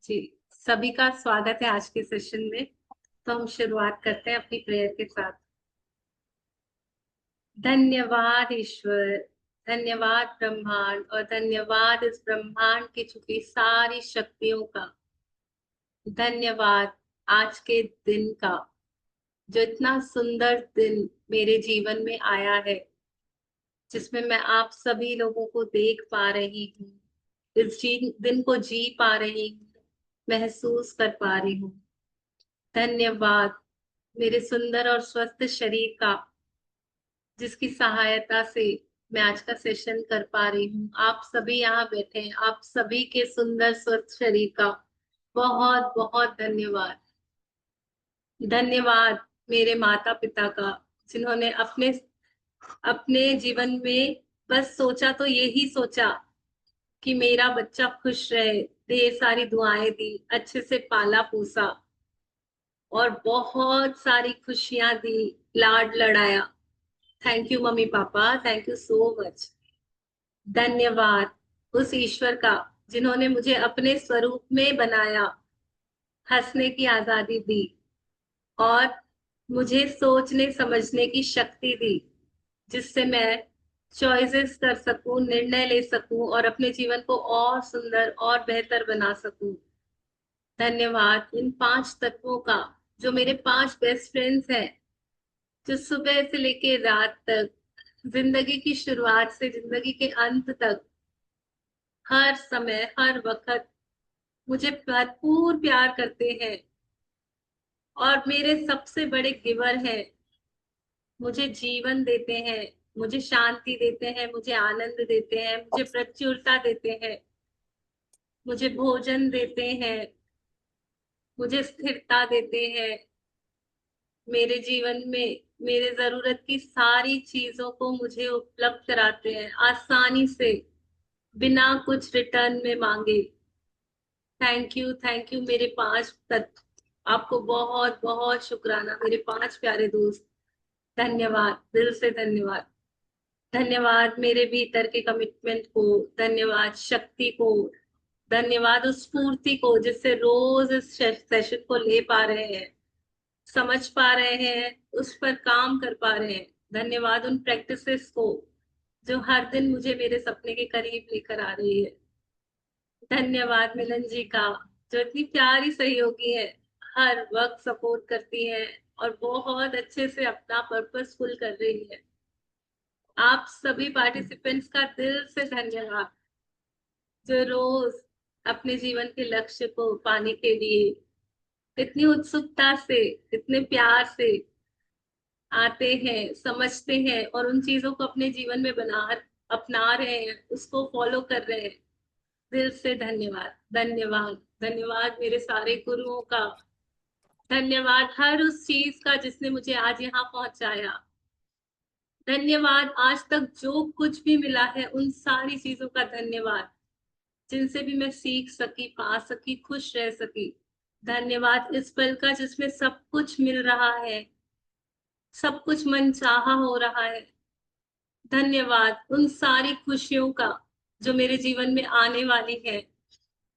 जी, सभी का स्वागत है आज के सेशन में। तो हम शुरुआत करते हैं अपनी प्रेयर के साथ। धन्यवाद ईश्वर, धन्यवाद ब्रह्मांड और धन्यवाद इस ब्रह्मांड की छुपी सारी शक्तियों का। धन्यवाद आज के दिन का, जो इतना सुंदर दिन मेरे जीवन में आया है, जिसमें मैं आप सभी लोगों को देख पा रही हूँ, इस दिन को जी पा रही हूँ, महसूस कर पा रही हूँ। धन्यवाद मेरे सुंदर और स्वस्थ शरीर का, जिसकी सहायता से मैं आज का सेशन कर पा रही हूँ। आप सभी यहाँ बैठे हैं, आप सभी के सुंदर स्वस्थ शरीर का बहुत बहुत धन्यवाद। धन्यवाद मेरे माता पिता का, जिन्होंने अपने अपने जीवन में बस सोचा तो यही सोचा कि मेरा बच्चा खुश रहे, ढेर सारी दुआएं दी, अच्छे से पाला पोसा और बहुत सारी खुशियां दी, लाड लड़ाया। Thank you mummy papa, thank you so much. धन्यवाद उस ईश्वर का, जिन्होंने मुझे अपने स्वरूप में बनाया, हंसने की आजादी दी और मुझे सोचने समझने की शक्ति दी, जिससे मैं चॉइसेस कर सकूं, निर्णय ले सकूं और अपने जीवन को और सुंदर और बेहतर बना सकूं। धन्यवाद इन 5 तत्वों का, जो मेरे 5 बेस्ट फ्रेंड्स हैं, जो सुबह से लेके रात तक, जिंदगी की शुरुआत से जिंदगी के अंत तक, हर समय हर वक्त मुझे भरपूर प्यार करते हैं और मेरे सबसे बड़े गिवर हैं। मुझे जीवन देते हैं, मुझे शांति देते हैं, मुझे आनंद देते हैं, मुझे प्रचुरता देते हैं, मुझे भोजन देते हैं, मुझे स्थिरता देते हैं। मेरे जीवन में मेरे जरूरत की सारी चीजों को मुझे उपलब्ध कराते हैं आसानी से, बिना कुछ रिटर्न में मांगे। थैंक यू मेरे 5 तत्व। आपको बहुत बहुत शुक्राना मेरे 5 प्यारे दोस्त। धन्यवाद, दिल से धन्यवाद। धन्यवाद मेरे भीतर के कमिटमेंट को, धन्यवाद शक्ति को, धन्यवाद उस स्फूर्ति को, जिससे रोज इस सेशन को ले पा रहे हैं, समझ पा रहे हैं, उस पर काम कर पा रहे हैं। धन्यवाद उन प्रैक्टिसेस को, जो हर दिन मुझे मेरे सपने के करीब लेकर आ रही है। धन्यवाद मिलन जी का, जो इतनी प्यारी सहयोगी है, हर वक्त सपोर्ट करती है और बहुत अच्छे से अपना पर्पस फुल कर रही है। आप सभी पार्टिसिपेंट्स का दिल से धन्यवाद, जो रोज अपने जीवन के लक्ष्य को पाने के लिए इतनी उत्सुकता से, इतने प्यार से आते हैं, समझते हैं और उन चीजों को अपने जीवन में अपना रहे हैं, उसको फॉलो कर रहे हैं। दिल से धन्यवाद, धन्यवाद, धन्यवाद मेरे सारे गुरुओं का। धन्यवाद हर उस चीज का जिसने मुझे आज यहाँ पहुंचाया। धन्यवाद आज तक जो कुछ भी मिला है, उन सारी चीजों का धन्यवाद, जिनसे भी मैं सीख सकी, पा सकी, खुश रह सकी। धन्यवाद इस पल का, जिसमें सब कुछ मिल रहा है, सब कुछ मनचाहा हो रहा है। धन्यवाद उन सारी खुशियों का, जो मेरे जीवन में आने वाली है,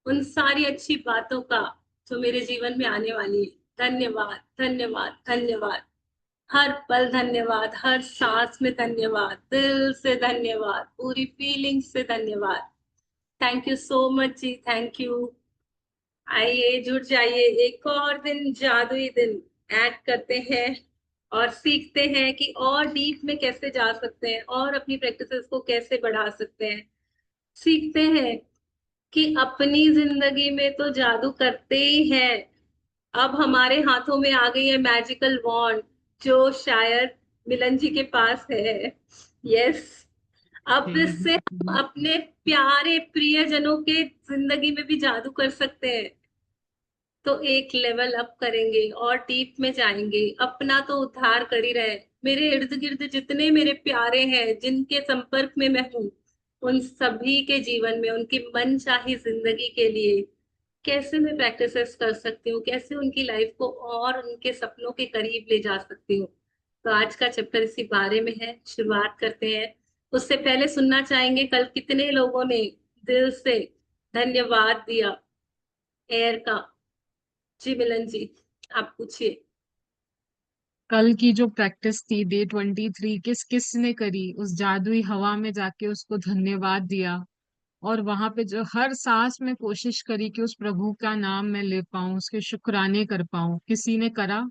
उन सारी अच्छी बातों का, जो मेरे जीवन में आने वाली है। धन्यवाद, धन्यवाद, धन्यवाद। हर पल धन्यवाद, हर सांस में धन्यवाद, दिल से धन्यवाद, पूरी फीलिंग से धन्यवाद। थैंक यू सो मच जी, थैंक यू। आइए जुड़ जाइए, एक और दिन, जादुई दिन ऐड करते हैं और सीखते हैं कि और डीप में कैसे जा सकते हैं और अपनी प्रैक्टिसेस को कैसे बढ़ा सकते हैं। सीखते हैं कि अपनी जिंदगी में तो जादू करते ही हैं। अब हमारे हाथों में आ गई है मैजिकल वॉन्ड, जो शायद मिलन जी के पास है। यस, अब इससे हम अपने प्यारे प्रियजनों के जिंदगी में भी जादू कर सकते हैं। तो एक लेवल अप करेंगे और डीप में जाएंगे, अपना तो उद्धार कर ही रहे। मेरे इर्द गिर्द जितने मेरे प्यारे हैं, जिनके संपर्क में मैं हूँ, उन सभी के जीवन में उनकी मनचाही जिंदगी के लिए कैसे मैं प्रैक्टिसेस कर सकती हूँ, कैसे उनकी लाइफ को और उनके सपनों के करीब ले जा सकती हूँ। तो आज का चैप्टर इसी बारे में है, शुरुआत करते हैं। उससे पहले सुनना चाहेंगे कल कितने लोगों ने दिल से धन्यवाद दिया एयर का। जी मिलन जी, आप पूछिए। कल की जो प्रैक्टिस थी डे 23, किस किस ने करी? उस जादुई हवा में जाके उसको धन्यवाद दिया, और वहां पे जो हर सांस में कोशिश करी कि उस प्रभु का नाम मैं ले पाऊं, उसके शुक्राने कर पाऊं। किसी ने करा?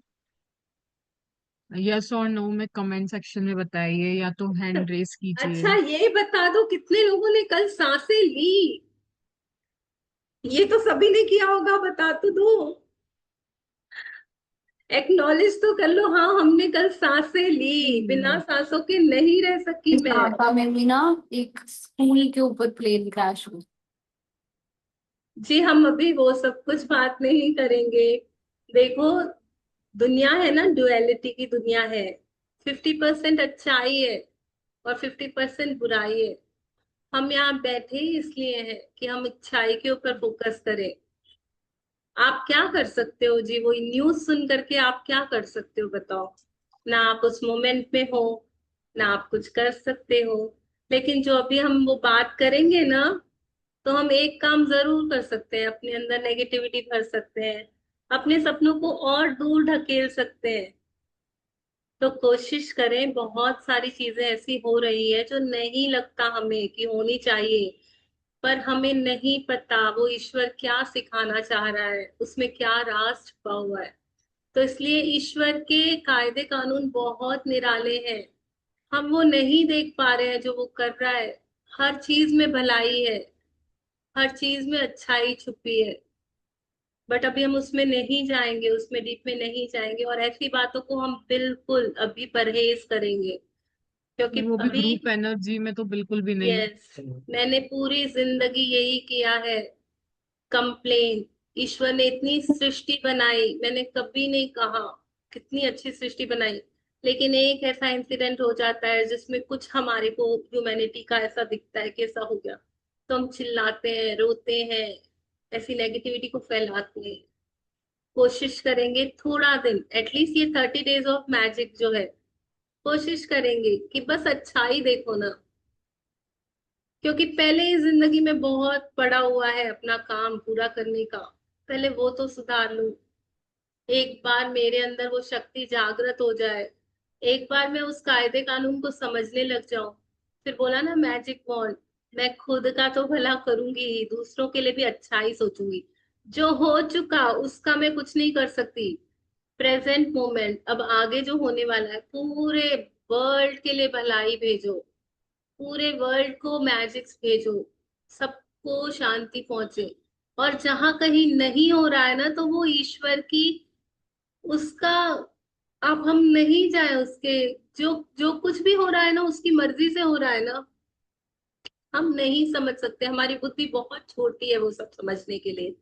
यस और नो में कमेंट सेक्शन में बताइए, या तो हैंड रेस कीजिए। अच्छा ये बता दो कितने लोगों ने कल सांसें ली? ये तो सभी ने किया होगा, बता तो दो। एक्नॉलेज तो कर लो, हाँ हमने कल सांसें ली, बिना सांसों के नहीं रह सकी इस मैं। ढाका में भी ना एक स्कूल के ऊपर प्लेन क्रैश हुई। जी हम अभी वो सब कुछ बात नहीं करेंगे। देखो, दुनिया है ना, डुअलिटी की दुनिया है। 50% अच्छाई है और 50% बुराई है। हम यहाँ बैठे ही इसलिए हैं कि हम अच्छाई के ऊपर फोकस करें। आप क्या कर सकते हो जी? वो न्यूज सुन करके आप क्या कर सकते हो बताओ? ना आप उस मोमेंट में हो, ना आप कुछ कर सकते हो। लेकिन जो अभी हम वो बात करेंगे ना, तो हम एक काम जरूर कर सकते हैं, अपने अंदर नेगेटिविटी भर सकते हैं, अपने सपनों को और दूर ढकेल सकते हैं। तो कोशिश करें। बहुत सारी चीजें ऐसी हो रही है जो नहीं लगता हमें कि होनी चाहिए, पर हमें नहीं पता वो ईश्वर क्या सिखाना चाह रहा है, उसमें क्या राज छुपा हुआ है। तो इसलिए ईश्वर के कायदे कानून बहुत निराले हैं। हम वो नहीं देख पा रहे हैं जो वो कर रहा है। हर चीज में भलाई है, हर चीज में अच्छाई छुपी है। बट अभी हम उसमें नहीं जाएंगे, उसमें डीप में नहीं जाएंगे, और ऐसी बातों को हम बिल्कुल अभी परहेज करेंगे। क्योंकि वो भी अभी, ग्रुप एनर्जी में तो बिल्कुल भी नहीं। यस, मैंने पूरी जिंदगी यही किया है, कंप्लेन। ईश्वर ने इतनी सृष्टि बनाई, मैंने कभी नहीं कहा कितनी अच्छी सृष्टि बनाई, लेकिन एक ऐसा इंसिडेंट हो जाता है जिसमें कुछ हमारे को ह्यूमैनिटी का ऐसा दिखता है कि ऐसा हो गया, तो हम चिल्लाते हैं, रोते हैं, ऐसी नेगेटिविटी को फैलाते हैं। कोशिश करेंगे थोड़ा दिन, एटलीस्ट ये 30 डेज ऑफ मैजिक जो है, कोशिश करेंगे कि बस अच्छाई देखो ना। क्योंकि पहले ही जिंदगी में बहुत पड़ा हुआ है अपना काम पूरा करने का, पहले वो तो सुधार लूं। एक बार मेरे अंदर वो शक्ति जागृत हो जाए, एक बार मैं उस कायदे कानून को समझने लग जाऊं, फिर बोला ना मैजिक वॉन्ड, मैं खुद का तो भला करूंगी ही, दूसरों के लिए भी अच्छा ही सोचूंगी। जो हो चुका उसका मैं कुछ नहीं कर सकती, प्रेजेंट मोमेंट, अब आगे जो होने वाला है पूरे वर्ल्ड के लिए भलाई भेजो, पूरे वर्ल्ड को मैजिक्स भेजो, सबको शांति पहुंचे। और जहां कहीं नहीं हो रहा है ना, तो वो ईश्वर की, उसका, अब हम नहीं जाए उसके, जो जो कुछ भी हो रहा है ना उसकी मर्जी से हो रहा है ना, हम नहीं समझ सकते, हमारी बुद्धि बहुत छोटी है वो सब समझने के लिए।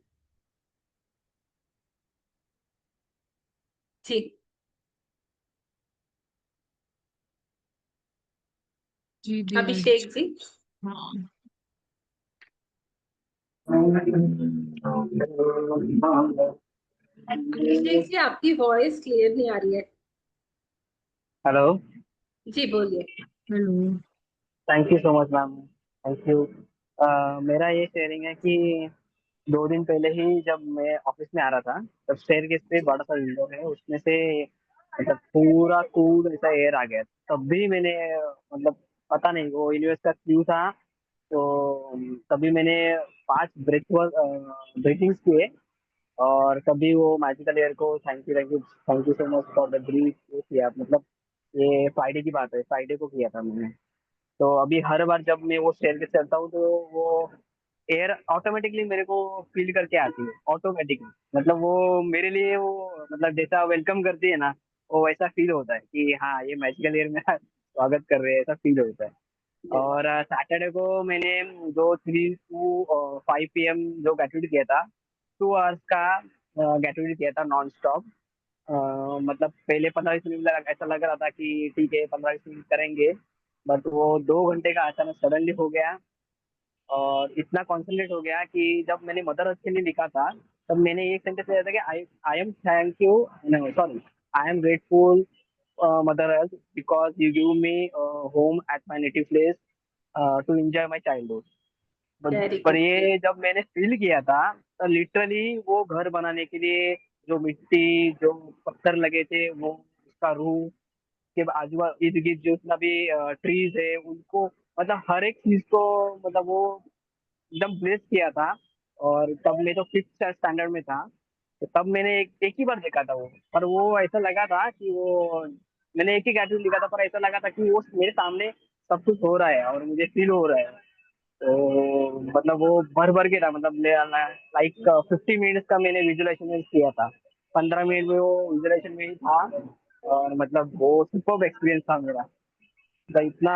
जी जी धीरज। अभिषेक जी। हाँ। अभिषेक जी आपकी वॉइस क्लियर नहीं आ रही है। हेलो। जी बोलिए। Hello. Thank you so much ma'am. Thank you. मेरा ये शेयरिंग है कि 2 दिन पहले ही जब मैं ऑफिस में आ रहा था, तब स्टेयरकेस पे बड़ा सा विंडो है, उसमें से मतलब पूरा कूल ऐसा एयर आ गया। तब भी मैंने मतलब पता नहीं वो यूनिवर्स का क्यू था। तो तभी मैंने 5 ब्रीथिंग्स किए, और तभी वो मैजिकल एयर को thank you so much for the breath किया। मतलब ये फ्राइडे की बात है, फ्राइडे को किया था मैंने। तो अभी हर बार जब मैं वो स्टेयर के चलता हूँ, तो वो एयर ऑटोमेटिकली मेरे को फील करके आती है ऑटोमेटिकली। मतलब वो मेरे लिए वो मतलब जैसा वेलकम करती है ना, वो वैसा फील होता है कि हाँ ये मैजिकल एयर मेरा स्वागत कर रहे हैं, ऐसा फील होता है। और सैटरडे को मैंने जो 3 to 5 PM जो ग्रेजुएट किया था, 2 hours का ग्रेजुएट किया था नॉन स्टॉप। मतलब पहले 15-20 मिनट ऐसा लग रहा था कि ठीक है 15-20 मिनट करेंगे, बट वो 2 घंटे का अचानक सडनली हो गया। और इतना कॉन्सेंट्रेट हो गया कि जब मैंने मदर अर्थ के लिए लिखा था, तब मैंने एक सेंटेंस लिखा था कि I I am thank you, sorry, I am grateful mother earth because you give me home at my native place to enjoy my childhood. Very पर गुड। ये जब मैंने फील किया था तो लिटरली वो घर बनाने के लिए जो मिट्टी जो पत्थर लगे थे वो उसका रूफ के आजू बाजू इर्द गिर्द जितना भी ट्रीज है उनको मतलब हर एक चीज को मतलब वो एकदम ब्लेस किया था। और तब मैं तो फिफ्थ स्टैंडर्ड में था। तो तब मैंने एक ही बार देखा था वो। पर वो ऐसा लगा था कि वो मैंने एक ही कार्टून लिखा था पर ऐसा लगा था कि वो मेरे सामने सब कुछ हो रहा है और मुझे फील हो रहा है। तो मतलब वो भर भर के था मतलब लाइक 50 मिनट्स का मैंने विजुअलाइजेशन किया था। 15 मिनट में वो विजुअलाइजेशन में ही था। और मतलब वो सुपर एक्सपीरियंस था मेरा। तो इतना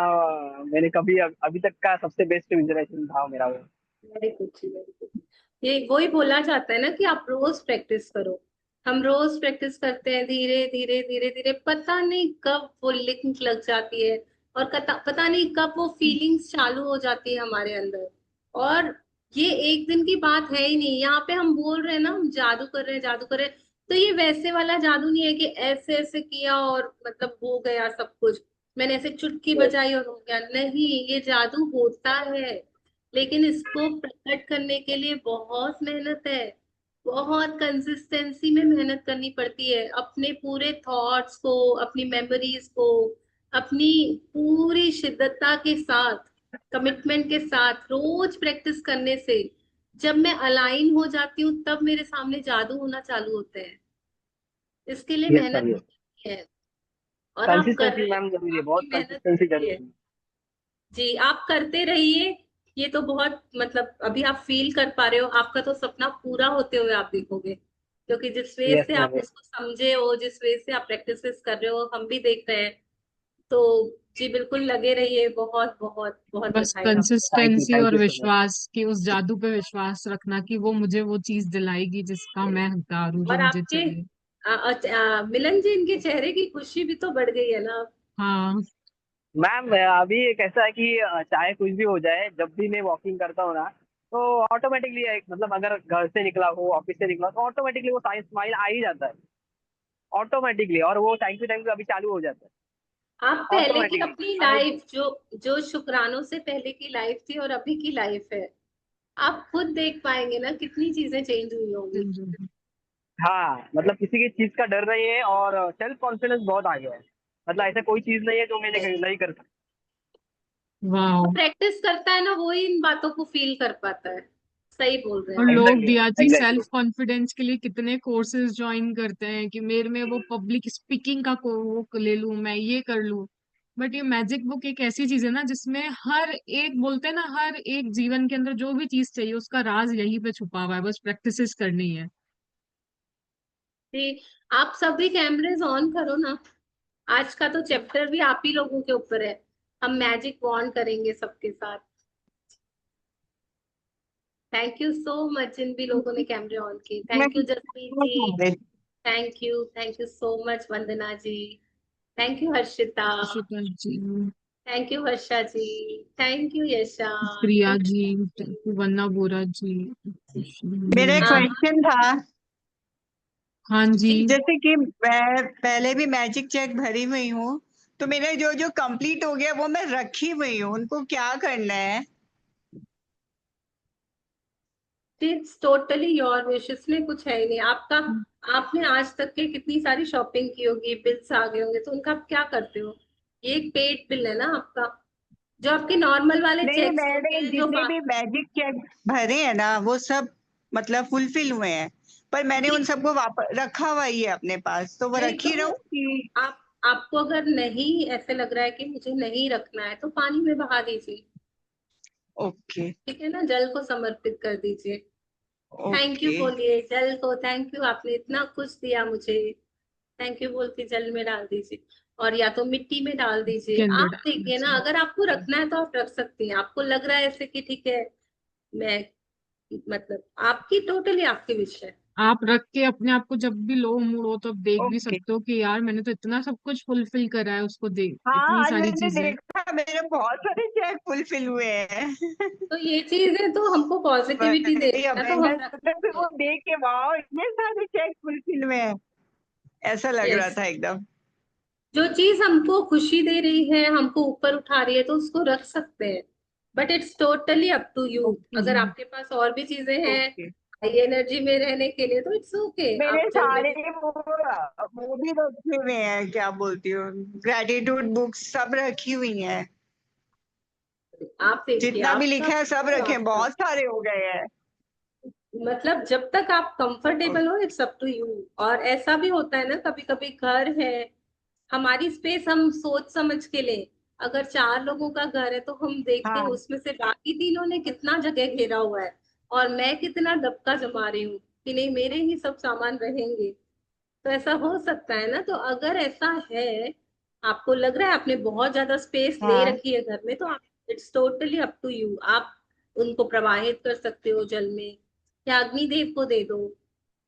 मैंने कभी अभी तक का सबसे बेस्ट विजुअलाइजेशन था मेरा वो। वेरी गुड जी, वेरी गुड। ये वही बोला जाता है ना कि आप रोज प्रैक्टिस करो। हम रोज प्रैक्टिस करते हैं, धीरे धीरे धीरे धीरे, पता नहीं कब वो लिंक लग जाती है और पता नहीं कब वो फीलिंग्स चालू हो जाती है हमारे अंदर। और ये एक दिन की बात है ही नहीं। यहाँ पे हम बोल रहे हैं ना, हम जादू कर रहे हैं, जादू कर रहे हैं, तो ये वैसे वाला जादू नहीं है कि ऐसे ऐसे किया और मतलब हो गया सब कुछ, मैंने ऐसे चुटकी बजाई और हो गया। नहीं, ये जादू होता है, लेकिन इसको प्रकट करने के लिए बहुत मेहनत है। बहुत कंसिस्टेंसी में मेहनत करनी पड़ती है। अपने पूरे थॉट्स को, अपनी मेमोरीज को, अपनी पूरी शिद्दतता के साथ, कमिटमेंट के साथ रोज प्रैक्टिस करने से जब मैं अलाइन हो जाती हूँ तब मेरे सामने जादू होना चालू होते हैं। इसके लिए यस मेहनत सर, यस। करनी है और आप कर कंसिस्टेंसी रहे मैम हो, जरूरी है, बहुत आपकी मेहनत कंसिस्टेंसी होती है। जरूरी है। जी, आप करते रहिए। ये तो बहुत मतलब अभी आप फील कर पा रहे हो, आपका तो सपना पूरा होते हुए आप देखोगे, क्योंकि जिस वे यस से आप मैम, यस। इसको समझे हो, जिस वे से आप प्रैक्टिस कर रहे हो, हम भी देख रहे हैं। तो जी बिल्कुल लगे रहिए। बहुत बहुत बहुत बस बधाई आपको। कंसिस्टेंसी थैंक और यू सो मच। विश्वास की, उस जादू पे विश्वास रखना कि वो मुझे वो चीज दिलाएगी जिसका मैं हकदार हूँ, जो और मुझे आपके चाहिए। मिलन जी, इनके चेहरे की खुशी भी तो बढ़ गई है ना। हाँ। मैम अभी कैसा है कि चाहे कुछ भी हो जाए जब भी मैं वॉकिंग करता हूँ ना तो ऑटोमेटिकली एक मतलब अगर घर से निकला हो ऑफिस से निकला हो तो ऑटोमेटिकली वो साइंस स्माइल आ ही जाता है ऑटोमेटिकली। और वो थैंक यू अभी चालू हो जाता है आप पहले की ऑटोमेटिकली। अपनी चाहे लाइफ, जो जो शुक्रानों से पहले की लाइफ थी और अभी की लाइफ है, आप खुद देख पाएंगे ना कितनी चीजें चेंज हुई होंगी। हाँ मतलब किसी की चीज का डर नहीं है और सेल्फ कॉन्फिडेंस बहुत आ गया है। मतलब ऐसा कोई चीज नहीं है जो मैंने नहीं कर सकता। वाह। प्रैक्टिस करता है ना, वो ही इन बातों को फील कर पाता है। सही बोल रहे हैं और आप। लोग एग्जैक्टली दिया मैम, जी एग्जैक्टली। सेल्फ कॉन्फिडेंस के लिए कितने कोर्सेज ज्वाइन करते हैं कि मेरे में वो पब्लिक स्पीकिंग का वो ले लूं, मैं ये कर लूं। बट ये मैजिक बुक एक ऐसी चीज है ना जिसमें हर एक, बोलते हैं ना, हर एक जीवन के अंदर जो भी चीज चाहिए उसका राज यहीं पे छुपा हुआ है, बस प्रैक्टिस करनी है। जी, आप सभी कैमरेज ऑन करो ना। आज का तो चैप्टर भी आप ही लोगों के ऊपर है। हम मैजिक बॉन्ड करेंगे सबके साथ। थैंक यू सो मच जिन भी लोगों ने कैमरे ऑन किए। Thank you Jasmeet ji. Thank you so much Vandana ji. Thank you Harshita. शुक्र जी। Thank you Varsha ji. Thank you Yasha. Priya thank ji. You. Vanna Bora ji. मेरा एक हाँ हाँ। क्वेश्चन था। हाँ जी। जी, जैसे कि मैं पहले भी मैजिक चेक भरी हुई हूँ, तो मेरा जो जो कंप्लीट हो गया वो मैं रखी हुई हूँ, उनको क्या करना है? इट्स टोटली योर विश, इसमें कुछ है ही नहीं आपका। आपने आज तक के कितनी सारी शॉपिंग की होगी, बिल्स आ गए होंगे, तो उनका आप क्या करते हो? ये एक पेड बिल है ना आपका। जो आपके नॉर्मल वाले नहीं, चेक्स होते मैंने हैं जो जितने भी मैजिक चेक भरे हैं ना वो सब मतलब फुलफिल हुए हैं, पर मैंने उन सबको वापस रखा हुआ ही है अपने पास, तो वो नहीं रखी तो रहूं कि? आप, आपको अगर नहीं ऐसे लग रहा है कि मुझे नहीं रखना है, तो पानी में बहा दीजिए। ओके। ठीक है ना, जल को समर्पित कर दीजिए। Thank you okay. बोलिए जल को। थैंक यू, आपने इतना कुछ दिया मुझे। थैंक यू बोल के जल में डाल दीजिए, और या तो मिट्टी में डाल दीजिए। के अंदर आप डालना देखिए ना, चाहिए। अगर आपको रखना है तो आप रख सकती हैं। आपको लग रहा है ऐसे कि ठीक है, मैं मतलब आपकी टोटली आपकी विश है। आप रख के अपने आप को जब भी लो मूड हो तब देख भी ओके। सकते हो कि यार मैंने तो इतना सब कुछ फुलफिल करा है, उसको देख, हाँ, इतनी आज सारी मैंने चीजें। देखा मेरे बहुत सारे चेक फुलफिल हुए हैं। तो ये चीजें तो हमको पॉजिटिविटी दे रही वही है ना, तो हम अवेंडर फिर रखेंगे। वो देख के वाह इतने सारे चेक फुलफिल हुए हैं, ऐसा लग रहा यस, था एकदम। जो चीज हमको खुशी दे रही है, हमको ऊपर उठा रही है, तो उसको रख सकते हैं। But it's totally up to you. अगर ओके आपके पास और भी चीजें हैं ओके। हाई एनर्जी में रहने के लिए तो इट्स ओके, मेरे आप जब सारे वो भी रखे हुए हैं, क्या बोलती हूँ, ग्रेटिट्यूड बुक्स सब रखी हुई हैं, आप देखिए जितना भी आपका लिखा है सब रखे हैं, आपका बहुत सारे हो गए हैं। मतलब जब तक आप कंफर्टेबल हो इट्स अप टू यू। और ऐसा भी होता है ना, कभी कभी घर है, हमारी स्पेस हम सोच समझ के ले। अगर 4 लोगों का घर है तो हम देखते हैं हाँ उसमें से बाकी 3 ने कितना जगह घेरा हुआ है और मैं कितना दबका जमा रही हूँ कि नहीं मेरे ही सब सामान रहेंगे। तो ऐसा हो सकता है ना, तो अगर ऐसा है, आपको लग रहा है आपने बहुत ज्यादा स्पेस ले हाँ। रखी है घर में, तो आप it's totally up to you. आप उनको प्रवाहित कर सकते हो जल में या अग्निदेव को दे दो,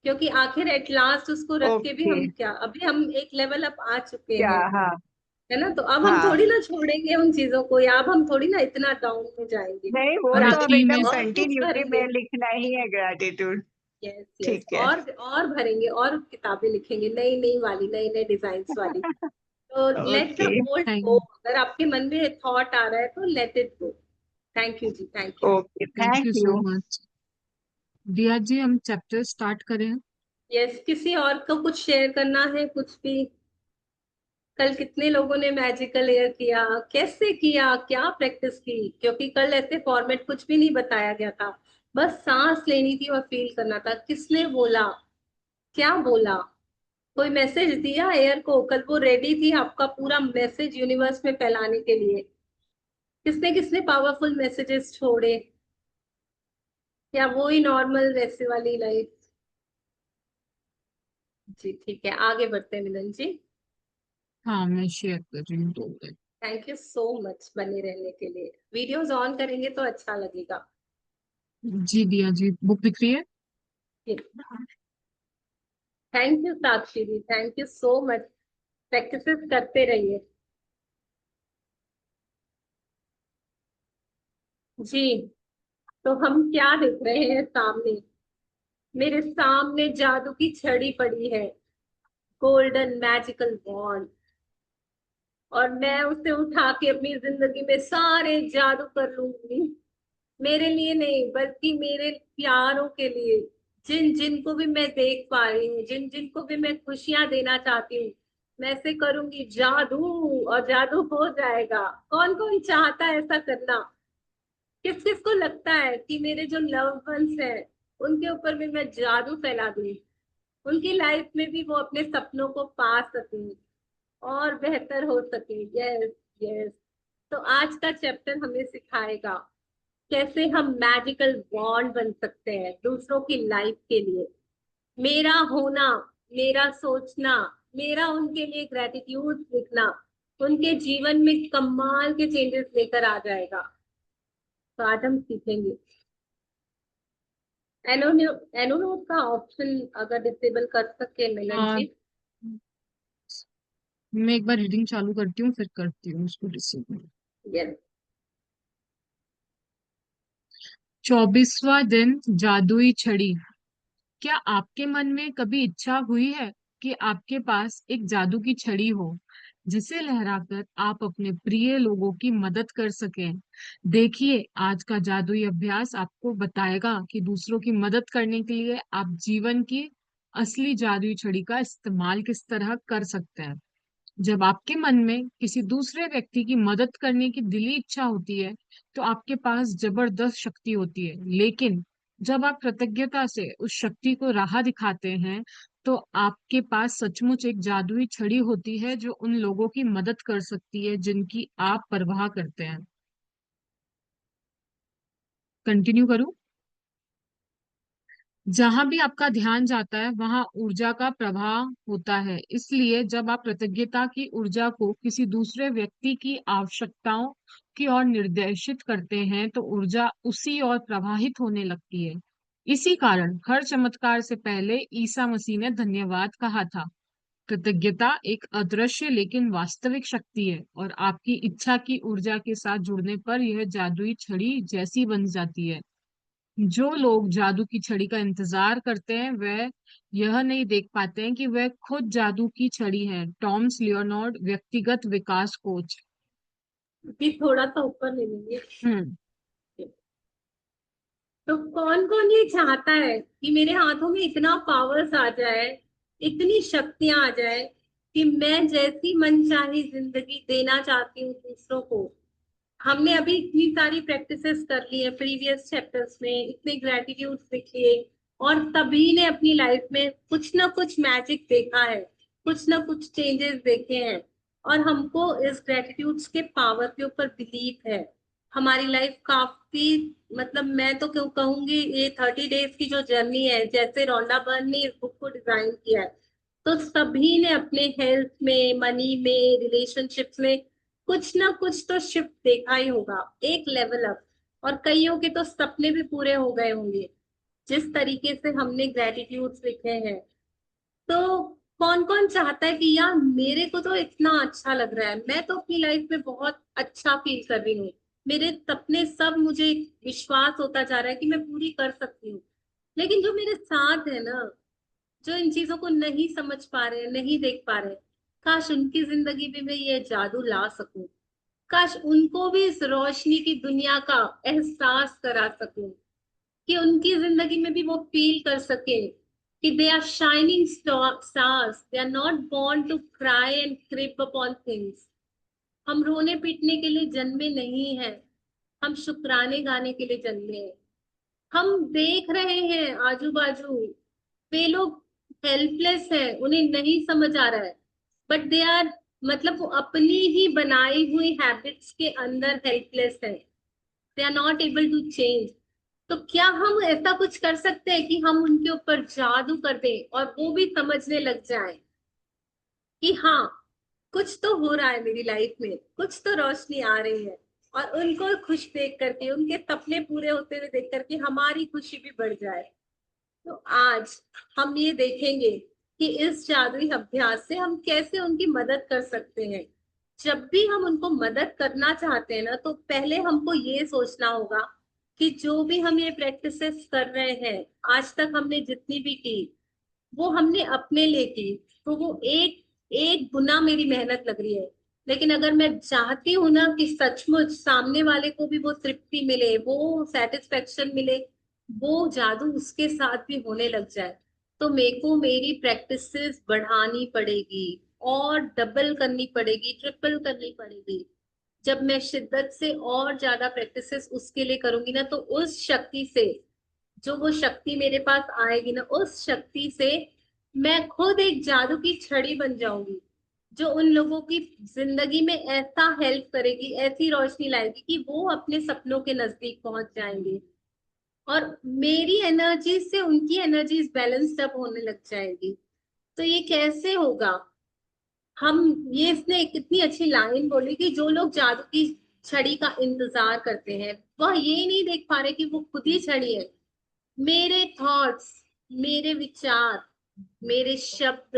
क्योंकि आखिर एट लास्ट उसको रख के भी ओके। हम क्या, अभी हम एक लेवल अप आ चुके क्या? हैं, हाँ है ना। तो अब हम हाँ। थोड़ी ना छोड़ेंगे उन चीजों को, या अब हम थोड़ी ना इतना डाउन में जाएंगे नहीं, वो और तो अब आगे पृथ्वी में एकदम और बुक्स कंटिन्यूटी में भरेंगे। लिखना ही है ग्रेटिट्यूड। यस यस, ठीक है। और भरेंगे और किताबें लिखेंगे नई नई वाली, नई नई डिजाइन वाली। तो let the okay. Old go. Thank अगर आपके मन में थॉट आ रहा है तो let it go. Thank you जी, thank you. Okay, thank thank you so you. Much. दिया जी, हम चैप्टर स्टार्ट करें? यस, किसी और को कुछ शेयर करना है कुछ भी? कल कितने लोगों ने मैजिकल एयर किया, कैसे किया, क्या प्रैक्टिस की? क्योंकि कल ऐसे फॉर्मेट कुछ भी नहीं बताया गया था, बस सांस लेनी थी और फील करना था। किसने बोला, क्या बोला, कोई मैसेज दिया एयर को? कल वो रेडी थी आपका पूरा मैसेज यूनिवर्स में फैलाने के लिए। किसने किसने पावरफुल मैसेजेस छोड़े, या वो ही नॉर्मल वैसे वाली लाइफ? जी ठीक है, आगे बढ़ते हैं मिलन जी। हाँ, मैं शेयर कर रही हूँ 2 minute. Thank you so much बने रहने के लिए। वीडियोस ऑन करेंगे तो अच्छा लगेगा। जी दिया जी, बुक दिख रही है? Thank you Sakshi ji, thank you so much. Practice करते रहिए जी। तो हम क्या देख रहे हैं सामने? मेरे सामने जादू की छड़ी पड़ी है, गोल्डन मैजिकल वॉन्ड। और मैं उसे उठा के अपनी जिंदगी में सारे जादू कर लूंगी। मेरे लिए नहीं बल्कि मेरे प्यारों के लिए, जिन जिनको भी मैं देख पा रही हूँ, जिन जिनको भी मैं खुशियां देना चाहती हूँ, मैं ऐसे करूंगी जादू और जादू हो जाएगा। कौन कौन चाहता है ऐसा करना? किस किस को लगता है कि मेरे जो लव वंस हैं उनके ऊपर भी मैं जादू फैला दूं, उनकी लाइफ में भी वो अपने सपनों को पा सके और बेहतर हो सके। Yes yes. तो आज का चैप्टर हमें सिखाएगा कैसे हम मैजिकल बॉन्ड बन सकते हैं दूसरों की लाइफ के लिए। मेरा होना, मेरा सोचना, मेरा उनके लिए ग्रेटिट्यूड लिखना उनके जीवन में कमाल के चेंजेस लेकर आ जाएगा। तो आज हम सीखेंगे। एनोनोट का ऑप्शन अगर डिसेबल कर सके मिलन हाँ, जी। मैं एक बार रीडिंग चालू करती हूँ, फिर करती हूँ उसको रिसीव। यस। 24वां दिन, जादुई छड़ी। क्या आपके मन में कभी इच्छा हुई है कि आपके पास एक जादू की छड़ी हो, जिसे लहराकर आप अपने प्रिय लोगों की मदद कर सकें? देखिए, आज का जादुई अभ्यास आपको बताएगा कि दूसरों की मदद करने के लिए आप जीवन की असली जादुई छड़ी का इस्तेमाल किस तरह कर सकते हैं। जब आपके मन में किसी दूसरे व्यक्ति की मदद करने की दिली इच्छा होती है, तो आपके पास जबरदस्त शक्ति होती है। लेकिन जब आप कृतज्ञता से उस शक्ति को राह दिखाते हैं, तो आपके पास सचमुच एक जादुई छड़ी होती है जो उन लोगों की मदद कर सकती है जिनकी आप परवाह करते हैं। कंटिन्यू करूं? जहां भी आपका ध्यान जाता है वहां ऊर्जा का प्रवाह होता है। इसलिए जब आप कृतज्ञता की ऊर्जा को किसी दूसरे व्यक्ति की आवश्यकताओं की ओर निर्देशित करते हैं, तो ऊर्जा उसी ओर प्रवाहित होने लगती है। इसी कारण हर चमत्कार से पहले ईसा मसीह ने धन्यवाद कहा था। कृतज्ञता एक अदृश्य लेकिन वास्तविक शक्ति है, और आपकी इच्छा की ऊर्जा के साथ जुड़ने पर यह जादुई छड़ी जैसी बन जाती है। जो लोग जादू की छड़ी का इंतजार करते हैं, वह यह नहीं देख पाते हैं कि वह खुद जादू की छड़ी है। टॉम्स लियोनार्ड, व्यक्तिगत विकास कोच। भी थोड़ा सा ऊपर ले लेंगे। हम्म तो कौन कौन ये चाहता है कि मेरे हाथों में इतना पावर्स आ जाए, इतनी शक्तियां आ जाए कि मैं जैसी मनचाही जिंदगी देना चाहती हूँ दूसरों को। हमने अभी इतनी सारी प्रैक्टिसेस कर ली है प्रीवियस चैप्टर्स में, इतने ग्रेटिट्यूड सीख लिए, और सभी ने अपनी लाइफ में कुछ ना कुछ मैजिक देखा है, कुछ ना कुछ चेंजेस देखे हैं। और हमको इस ग्रेटिट्यूड्स के पावर के ऊपर बिलीव है। हमारी लाइफ काफी, मतलब मैं तो क्यों कहूंगी, ये 30 डेज की जो जर्नी है, जैसे रोंडा बर्न ने इस बुक को डिजाइन किया है, तो सभी ने अपने हेल्थ में, मनी में, रिलेशनशिप्स में कुछ ना कुछ तो शिफ्ट देखा ही होगा, एक लेवल अप। और कईयों के तो सपने भी पूरे हो गए होंगे जिस तरीके से हमने ग्रेटिट्यूड लिखे हैं। तो कौन कौन चाहता है कि यार मेरे को तो इतना अच्छा लग रहा है, मैं तो अपनी लाइफ में बहुत अच्छा फील कर रही हूँ, मेरे सपने सब, मुझे विश्वास होता जा रहा है कि मैं पूरी कर सकती हूँ। लेकिन जो मेरे साथ है ना, जो इन चीजों को नहीं समझ पा रहे, नहीं देख पा रहे, काश उनकी जिंदगी में मैं ये जादू ला सकूं, काश उनको भी इस रोशनी की दुनिया का एहसास करा सकूं, कि उनकी जिंदगी में भी वो फील कर सके कि they are shining stars, they are not born to cry and creep upon things. हम रोने पीटने के लिए जन्मे नहीं हैं, हम शुक्राने गाने के लिए जन्मे हैं। हम देख रहे हैं आजू बाजू, वे लोग हेल्पलेस है, उन्हें नहीं समझ आ रहा है, बट दे आर, मतलब वो अपनी ही बनाई हुई हैबिट्स के अंदर हेल्पलेस है, they are not able to change. तो क्या हम ऐसा कुछ कर सकते हैं कि हम उनके ऊपर जादू कर दें और वो भी समझने लग जाए कि हाँ, कुछ तो हो रहा है मेरी लाइफ में, कुछ तो रोशनी आ रही है, और उनको खुश देख करके, उनके सपने पूरे होते हुए देख करके हमारी खुशी भी बढ़ जाए। तो आज हम ये देखेंगे कि इस जादुई अभ्यास से हम कैसे उनकी मदद कर सकते हैं। जब भी हम उनको मदद करना चाहते हैं ना, तो पहले हमको ये सोचना होगा कि जो भी हम ये प्रैक्टिसेस कर रहे हैं, आज तक हमने जितनी भी की, वो हमने अपने लिए की, तो वो एक एक गुना मेरी मेहनत लग रही है। लेकिन अगर मैं चाहती हूँ ना कि सचमुच सामने वाले को भी वो तृप्ति मिले, वो सेटिस्फेक्शन मिले, वो जादू उसके साथ भी होने लग जाए, तो मेरे को मेरी प्रैक्टिसेस बढ़ानी पड़ेगी, और डबल करनी पड़ेगी, ट्रिपल करनी पड़ेगी। जब मैं शिद्दत से और ज्यादा प्रैक्टिसेस उसके लिए करूंगी ना, तो उस शक्ति से, जो वो शक्ति मेरे पास आएगी ना, उस शक्ति से मैं खुद एक जादू की छड़ी बन जाऊंगी, जो उन लोगों की जिंदगी में ऐसा हेल्प करेगी, ऐसी रोशनी लाएगी कि वो अपने सपनों के नजदीक पहुंच जाएंगे, और मेरी एनर्जी से उनकी एनर्जीज बैलेंस्ड अप होने लग जाएगी। तो ये कैसे होगा? हम, ये इसने एक इतनी अच्छी लाइन बोली कि जो लोग जादू की छड़ी का इंतजार करते हैं, वह ये नहीं देख पा रहे कि वो खुद ही छड़ी है। मेरे थॉट्स, मेरे विचार, मेरे शब्द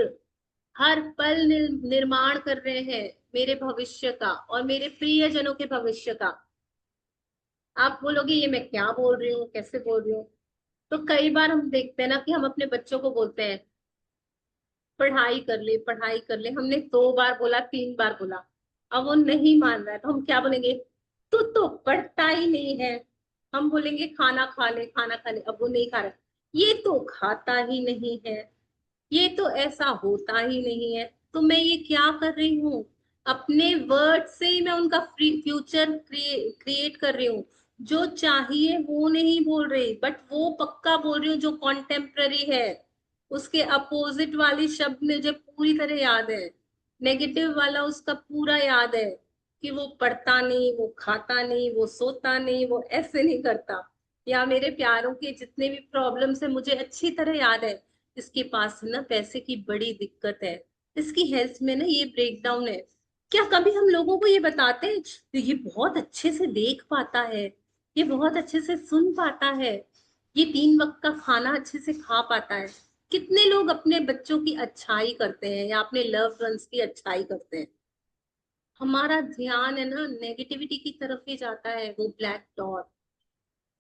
हर पल निर्माण कर रहे हैं मेरे भविष्य का और मेरे प्रियजनों के भविष्य का। आप बोलोगे ये मैं क्या बोल रही हूँ, कैसे बोल रही हूँ? तो कई बार हम देखते हैं ना कि हम अपने बच्चों को बोलते हैं पढ़ाई कर ले, पढ़ाई कर ले, हमने 2 बार बोला, 3 बार बोला, अब वो नहीं मान रहा है, तो हम क्या बोलेंगे? तू तो पढ़ता ही नहीं है। हम बोलेंगे खाना खा ले, खाना खा ले, अब वो नहीं खा रहा है। ये तो खाता ही नहीं है, ये तो ऐसा होता ही नहीं है। तो मैं ये क्या कर रही हूँ? अपने वर्ड से ही मैं उनका फ्यूचर क्रिएट कर रही हूँ। जो चाहिए वो नहीं बोल रही, बट वो पक्का बोल रही हूँ जो कॉन्टेम्प्ररी है। उसके अपोजिट वाली शब्द मुझे पूरी तरह याद है, नेगेटिव वाला उसका पूरा याद है, कि वो पढ़ता नहीं, वो खाता नहीं, वो सोता नहीं, वो ऐसे नहीं करता। या मेरे प्यारों के जितने भी प्रॉब्लम्स है मुझे अच्छी तरह याद है, इसके पास ना पैसे की बड़ी दिक्कत है, इसकी हेल्थ में ना ये ब्रेकडाउन है। क्या कभी हम लोगों को ये बताते हैं तो ये बहुत अच्छे से देख पाता है, ये बहुत अच्छे से सुन पाता है, ये 3 वक्त का खाना अच्छे से खा पाता है? कितने लोग अपने बच्चों की अच्छाई करते हैं या अपने लव्ड वंस की अच्छाई करते हैं? हमारा ध्यान है ना नेगेटिविटी की तरफ ही जाता है, वो ब्लैक डॉट।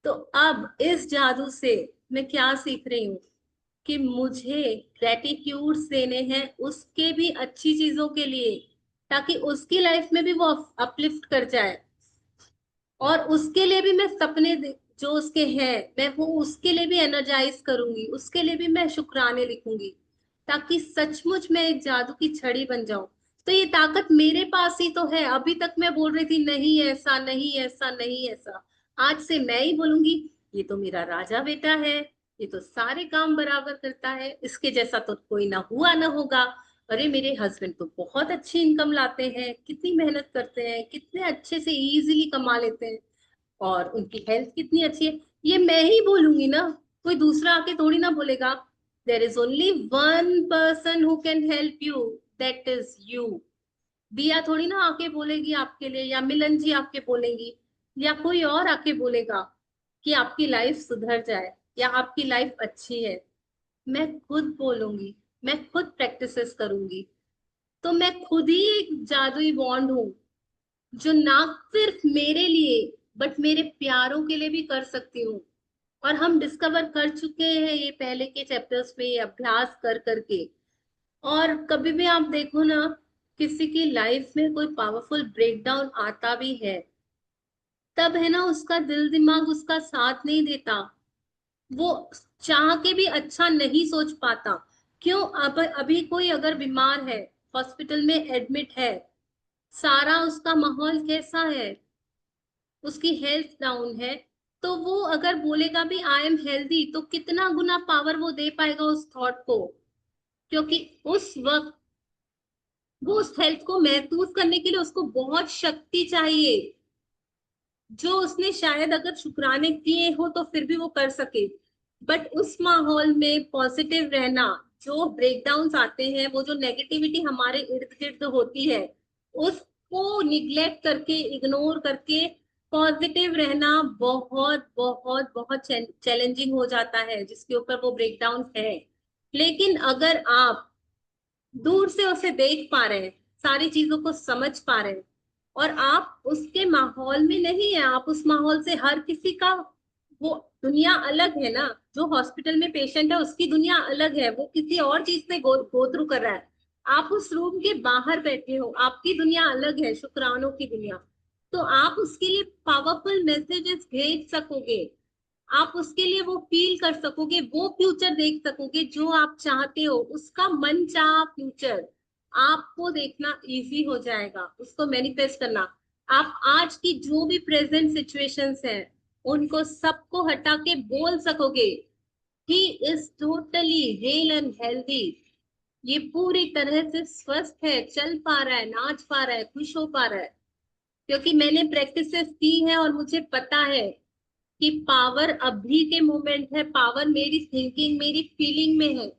तो अब इस जादू से मैं क्या सीख रही हूँ? कि मुझे ग्रेटिट्यूड देने हैं उसके भी अच्छी चीजों के लिए, ताकि उसकी लाइफ में भी वो अपलिफ्ट कर जाए, और उसके लिए भी मैं सपने जो उसके हैं, मैं वो उसके लिए भी एनर्जाइज करूंगी, उसके लिए भी मैं शुक्राने लिखूंगी, ताकि सचमुच मैं एक जादू की छड़ी बन जाऊं। तो ये ताकत मेरे पास ही तो है। अभी तक मैं बोल रही थी नहीं ऐसा नहीं ऐसा नहीं ऐसा, आज से मैं ही बोलूंगी ये तो मेरा राजा बेटा है, ये तो सारे काम बराबर करता है, इसके जैसा तो कोई ना हुआ ना होगा। अरे मेरे हस्बैंड तो बहुत अच्छी इनकम लाते हैं, कितनी मेहनत करते हैं, कितने अच्छे से इजीली कमा लेते हैं, और उनकी हेल्थ कितनी अच्छी है। ये मैं ही बोलूंगी ना, कोई दूसरा आके थोड़ी ना बोलेगा। There is only one person who can help you, that is you. दिया थोड़ी ना आके बोलेगी आपके लिए, या मिलन जी आके बोलेंगी, या कोई और आके बोलेगा कि आपकी लाइफ सुधर जाए या आपकी लाइफ अच्छी है। मैं खुद बोलूंगी, मैं खुद प्रैक्टिसेस करूंगी। तो मैं खुद ही एक जादुई बॉन्ड हूँ, जो ना सिर्फ मेरे लिए बट मेरे प्यारों के लिए भी कर सकती हूँ। और हम डिस्कवर कर चुके हैं ये पहले के चैप्टर्स में, ये अभ्यास कर करके। और कभी भी आप देखो ना, किसी की लाइफ में कोई पावरफुल ब्रेकडाउन आता भी है, तब है ना उसका दिल दिमाग उसका साथ नहीं देता, वो चाह के भी अच्छा नहीं सोच पाता। क्यों? अब अभी कोई अगर बीमार है, हॉस्पिटल में एडमिट है, सारा उसका माहौल कैसा है, उसकी हेल्थ डाउन है, तो वो अगर बोलेगा भी आई एम हेल्दी, तो कितना गुना पावर वो दे पाएगा उस थॉट को। क्योंकि उस वक्त वो उस हेल्थ को महसूस करने के लिए उसको बहुत शक्ति चाहिए, जो उसने शायद अगर शुक्राने किए हो तो फिर भी वो कर सके। बट उस माहौल में पॉजिटिव रहना, जो ब्रेकडाउन्स आते हैं, वो जो नेगेटिविटी हमारे इर्द गिर्द होती है, उसको निग्लेक्ट करके, इग्नोर करके पॉजिटिव रहना बहुत बहुत बहुत चैलेंजिंग हो जाता है, जिसके ऊपर वो ब्रेकडाउन है। लेकिन अगर आप दूर से उसे देख पा रहे हैं, सारी चीजों को समझ पा रहे हैं, और आप उसके माहौल में नहीं है, आप उस माहौल से, हर किसी का वो दुनिया अलग है ना। जो हॉस्पिटल में पेशेंट है उसकी दुनिया अलग है, वो किसी और चीज से गो थ्रू कर रहा है। आप उस रूम के बाहर बैठे हो, आपकी दुनिया अलग है, शुक्रानों की दुनिया। तो आप उसके लिए पावरफुल मैसेजेस भेज सकोगे, आप उसके लिए वो फील कर सकोगे, वो फ्यूचर देख सकोगे जो आप चाहते हो, उसका मन चाहा फ्यूचर आपको देखना इजी हो जाएगा, उसको मैनिफेस्ट करना। आप आज की जो भी प्रेजेंट सिचुएशंस हैं, उनको सबको हटा के बोल सकोगे he is totally hello and healthy, ये पूरी तरह से स्वस्थ है, चल पा रहा है, नाच पा रहा है, खुश हो पा रहा है। क्योंकि मैंने प्रैक्टिसेस की है और मुझे पता है कि पावर अभी के मोमेंट है, पावर मेरी थिंकिंग, मेरी फीलिंग में है।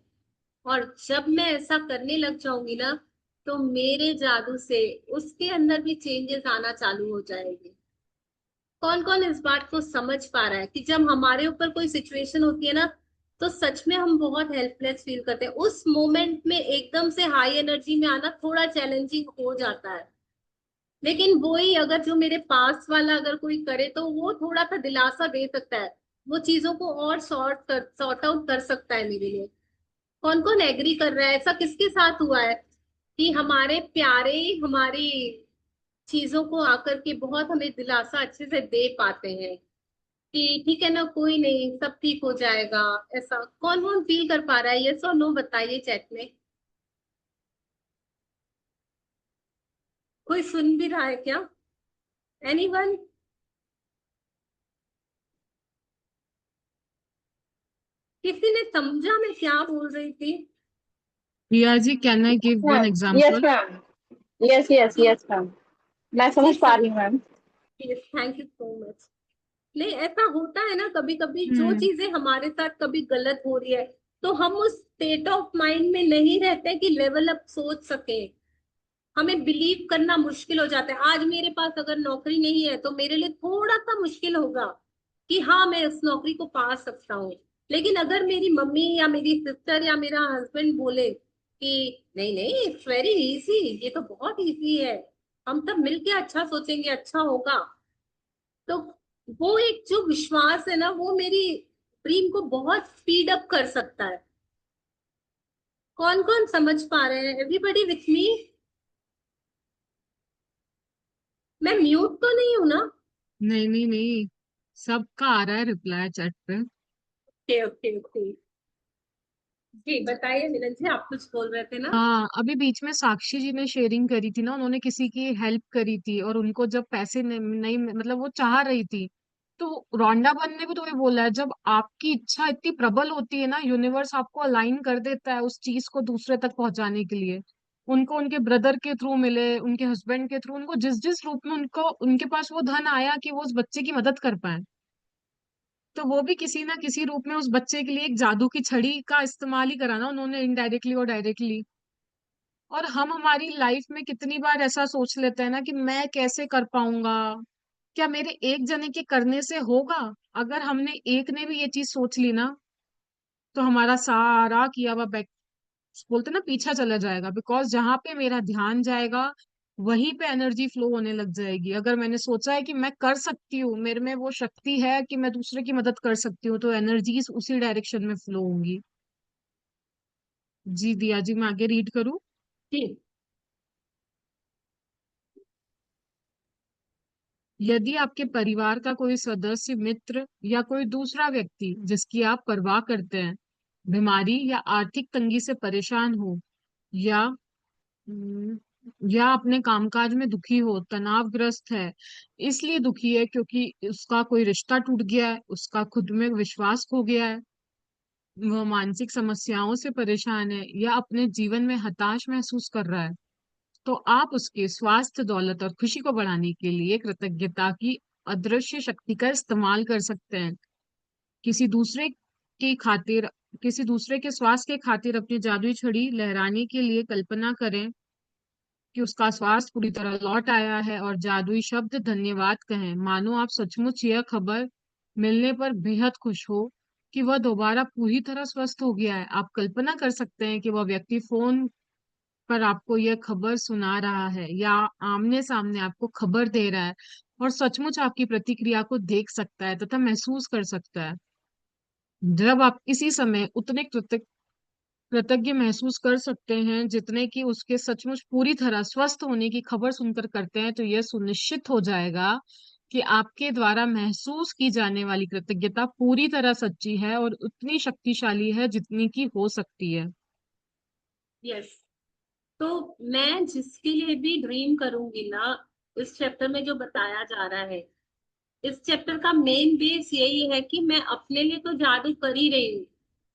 और जब मैं ऐसा करने लग जाऊंगी ना, तो मेरे जादू से उसके अंदर भी चेंजेस आना चालू हो जाएंगे। कौन कौन इस बात को समझ पा रहा है कि जब हमारे ऊपर कोई सिचुएशन होती है ना, तो सच में हम बहुत हेल्पलेस फील करते हैं। उस मोमेंट में एकदम से हाई एनर्जी में आना थोड़ा चैलेंजिंग हो जाता है। लेकिन वही अगर जो मेरे पास वाला अगर कोई करे, तो वो थोड़ा सा दिलासा दे सकता है, वो चीजों को और सॉर्ट आउट कर सकता है मेरे लिए। कौन कौन एग्री कर रहा है? ऐसा किसके साथ हुआ है कि हमारे प्यारे हमारी चीजों को आकर के बहुत हमें दिलासा अच्छे से दे पाते हैं कि ठीक है ना, कोई नहीं, सब ठीक हो जाएगा। ऐसा कौन कौन फील कर पा रहा है? यस और नो बताइए चैट में। कोई सुन भी रहा है क्या? एनीवन? किसी ने समझा मैं क्या बोल रही थी? Riya ji, can I give one yes example? Ma'am, yes yes जी, यस मैम, मैं जी समझ पा रही हूँ मैम। Thank you so much. नहीं, ऐसा होता है ना कभी कभी, जो हम्म। चीजें हमारे साथ कभी गलत हो रही है, तो हम उस स्टेट ऑफ माइंड में नहीं रहते कि लेवल अप सोच सके। हमें बिलीव करना मुश्किल हो जाता है। आज मेरे पास अगर नौकरी नहीं है, तो मेरे लिए थोड़ा सा मुश्किल होगा कि हाँ मैं उस नौकरी को पा सकता हूँ। लेकिन अगर मेरी मम्मी या मेरी सिस्टर या मेरा हस्बैंड बोले कि नहीं नहीं, इट्स वेरी इजी, ये तो बहुत इजी है, हम सब मिलके अच्छा सोचेंगे, अच्छा होगा, तो वो एक जो विश्वास है ना, वो मेरी ड्रीम को बहुत स्पीड अप कर सकता है। कौन कौन समझ पा रहे हैं? Everybody with me? मैं म्यूट तो नहीं हूं ना? नहीं नहीं नहीं। सबका आ रहा है रिप्लाई चैट पे। Okay okay okay. जी बताइए मिलन जी, आप कुछ बोल रहे थे ना? हाँ, अभी बीच में साक्षी जी ने शेयरिंग करी थी ना, उन्होंने किसी की हेल्प करी थी और उनको जब पैसे नहीं मतलब वो चाह रही थी, तो रौंडापन ने भी तो ये बोला है, जब आपकी इच्छा इतनी प्रबल होती है ना, यूनिवर्स आपको अलाइन कर देता है उस चीज को दूसरे तक पहुंचाने के लिए। उनको उनके ब्रदर के थ्रू मिले, उनके हस्बैंड के थ्रू, उनको जिस जिस रूप में उनको उनके पास वो धन आया कि वो उस बच्चे की मदद कर पाए, तो वो भी किसी ना किसी रूप में उस बच्चे के लिए एक जादू की छड़ी का इस्तेमाल ही करा ना उन्होंने, इनडायरेक्टली और डायरेक्टली। और हम हमारी लाइफ में कितनी बार ऐसा सोच लेते हैं ना कि मैं कैसे कर पाऊंगा, क्या मेरे एक जने के करने से होगा। अगर हमने एक ने भी ये चीज सोच ली ना, तो हमारा सारा किया हुआ बैक, बोलते ना, पीछा चला जाएगा। बिकॉज जहां पे मेरा ध्यान जाएगा वहीं पे एनर्जी फ्लो होने लग जाएगी। अगर मैंने सोचा है कि मैं कर सकती हूँ, मेरे में वो शक्ति है कि मैं दूसरे की मदद कर सकती हूँ, तो एनर्जीज उसी डायरेक्शन में फ्लो होंगी। जी दिया जी, मैं आगे रीड करूँ? जी। यदि आपके परिवार का कोई सदस्य, मित्र या कोई दूसरा व्यक्ति जिसकी आप परवाह करते हैं, बीमारी या आर्थिक तंगी से परेशान हो, या हम्म, या अपने कामकाज में दुखी हो, तनावग्रस्त है, इसलिए दुखी है क्योंकि उसका कोई रिश्ता टूट गया है, उसका खुद में विश्वास खो गया है, वह मानसिक समस्याओं से परेशान है, या अपने जीवन में हताश महसूस कर रहा है, तो आप उसके स्वास्थ्य, दौलत और खुशी को बढ़ाने के लिए कृतज्ञता की अदृश्य शक्ति का इस्तेमाल कर सकते हैं। किसी दूसरे की खातिर किसी दूसरे के स्वास्थ्य के खातिर अपनी जादुई छड़ी लहराने के लिए कल्पना करें कि उसका स्वास्थ्य पूरी तरह लौट आया है, और जादुई शब्द धन्यवाद कहें, मानो आप सचमुच यह खबर मिलने पर बेहद खुश हो कि वह दोबारा पूरी तरह स्वस्थ हो गया है। आप कल्पना कर सकते हैं कि वह व्यक्ति फोन पर आपको यह खबर सुना रहा है या आमने सामने आपको खबर दे रहा है, और सचमुच आपकी प्रतिक्रिया को देख सकता है तथा महसूस कर सकता है। जब आप इसी समय उतने कृतज्ञ महसूस कर सकते हैं जितने कि उसके सचमुच पूरी तरह स्वस्थ होने की खबर सुनकर करते हैं, तो यह सुनिश्चित हो जाएगा कि आपके द्वारा महसूस की जाने वाली कृतज्ञता पूरी तरह सच्ची है और उतनी शक्तिशाली है जितनी की हो सकती है। यस। तो मैं जिसके लिए भी ड्रीम करूंगी ना, इस चैप्टर में जो बताया जा रहा है, इस चैप्टर का मेन बेस यही है कि मैं अपने लिए तो जादू कर ही रही हूँ,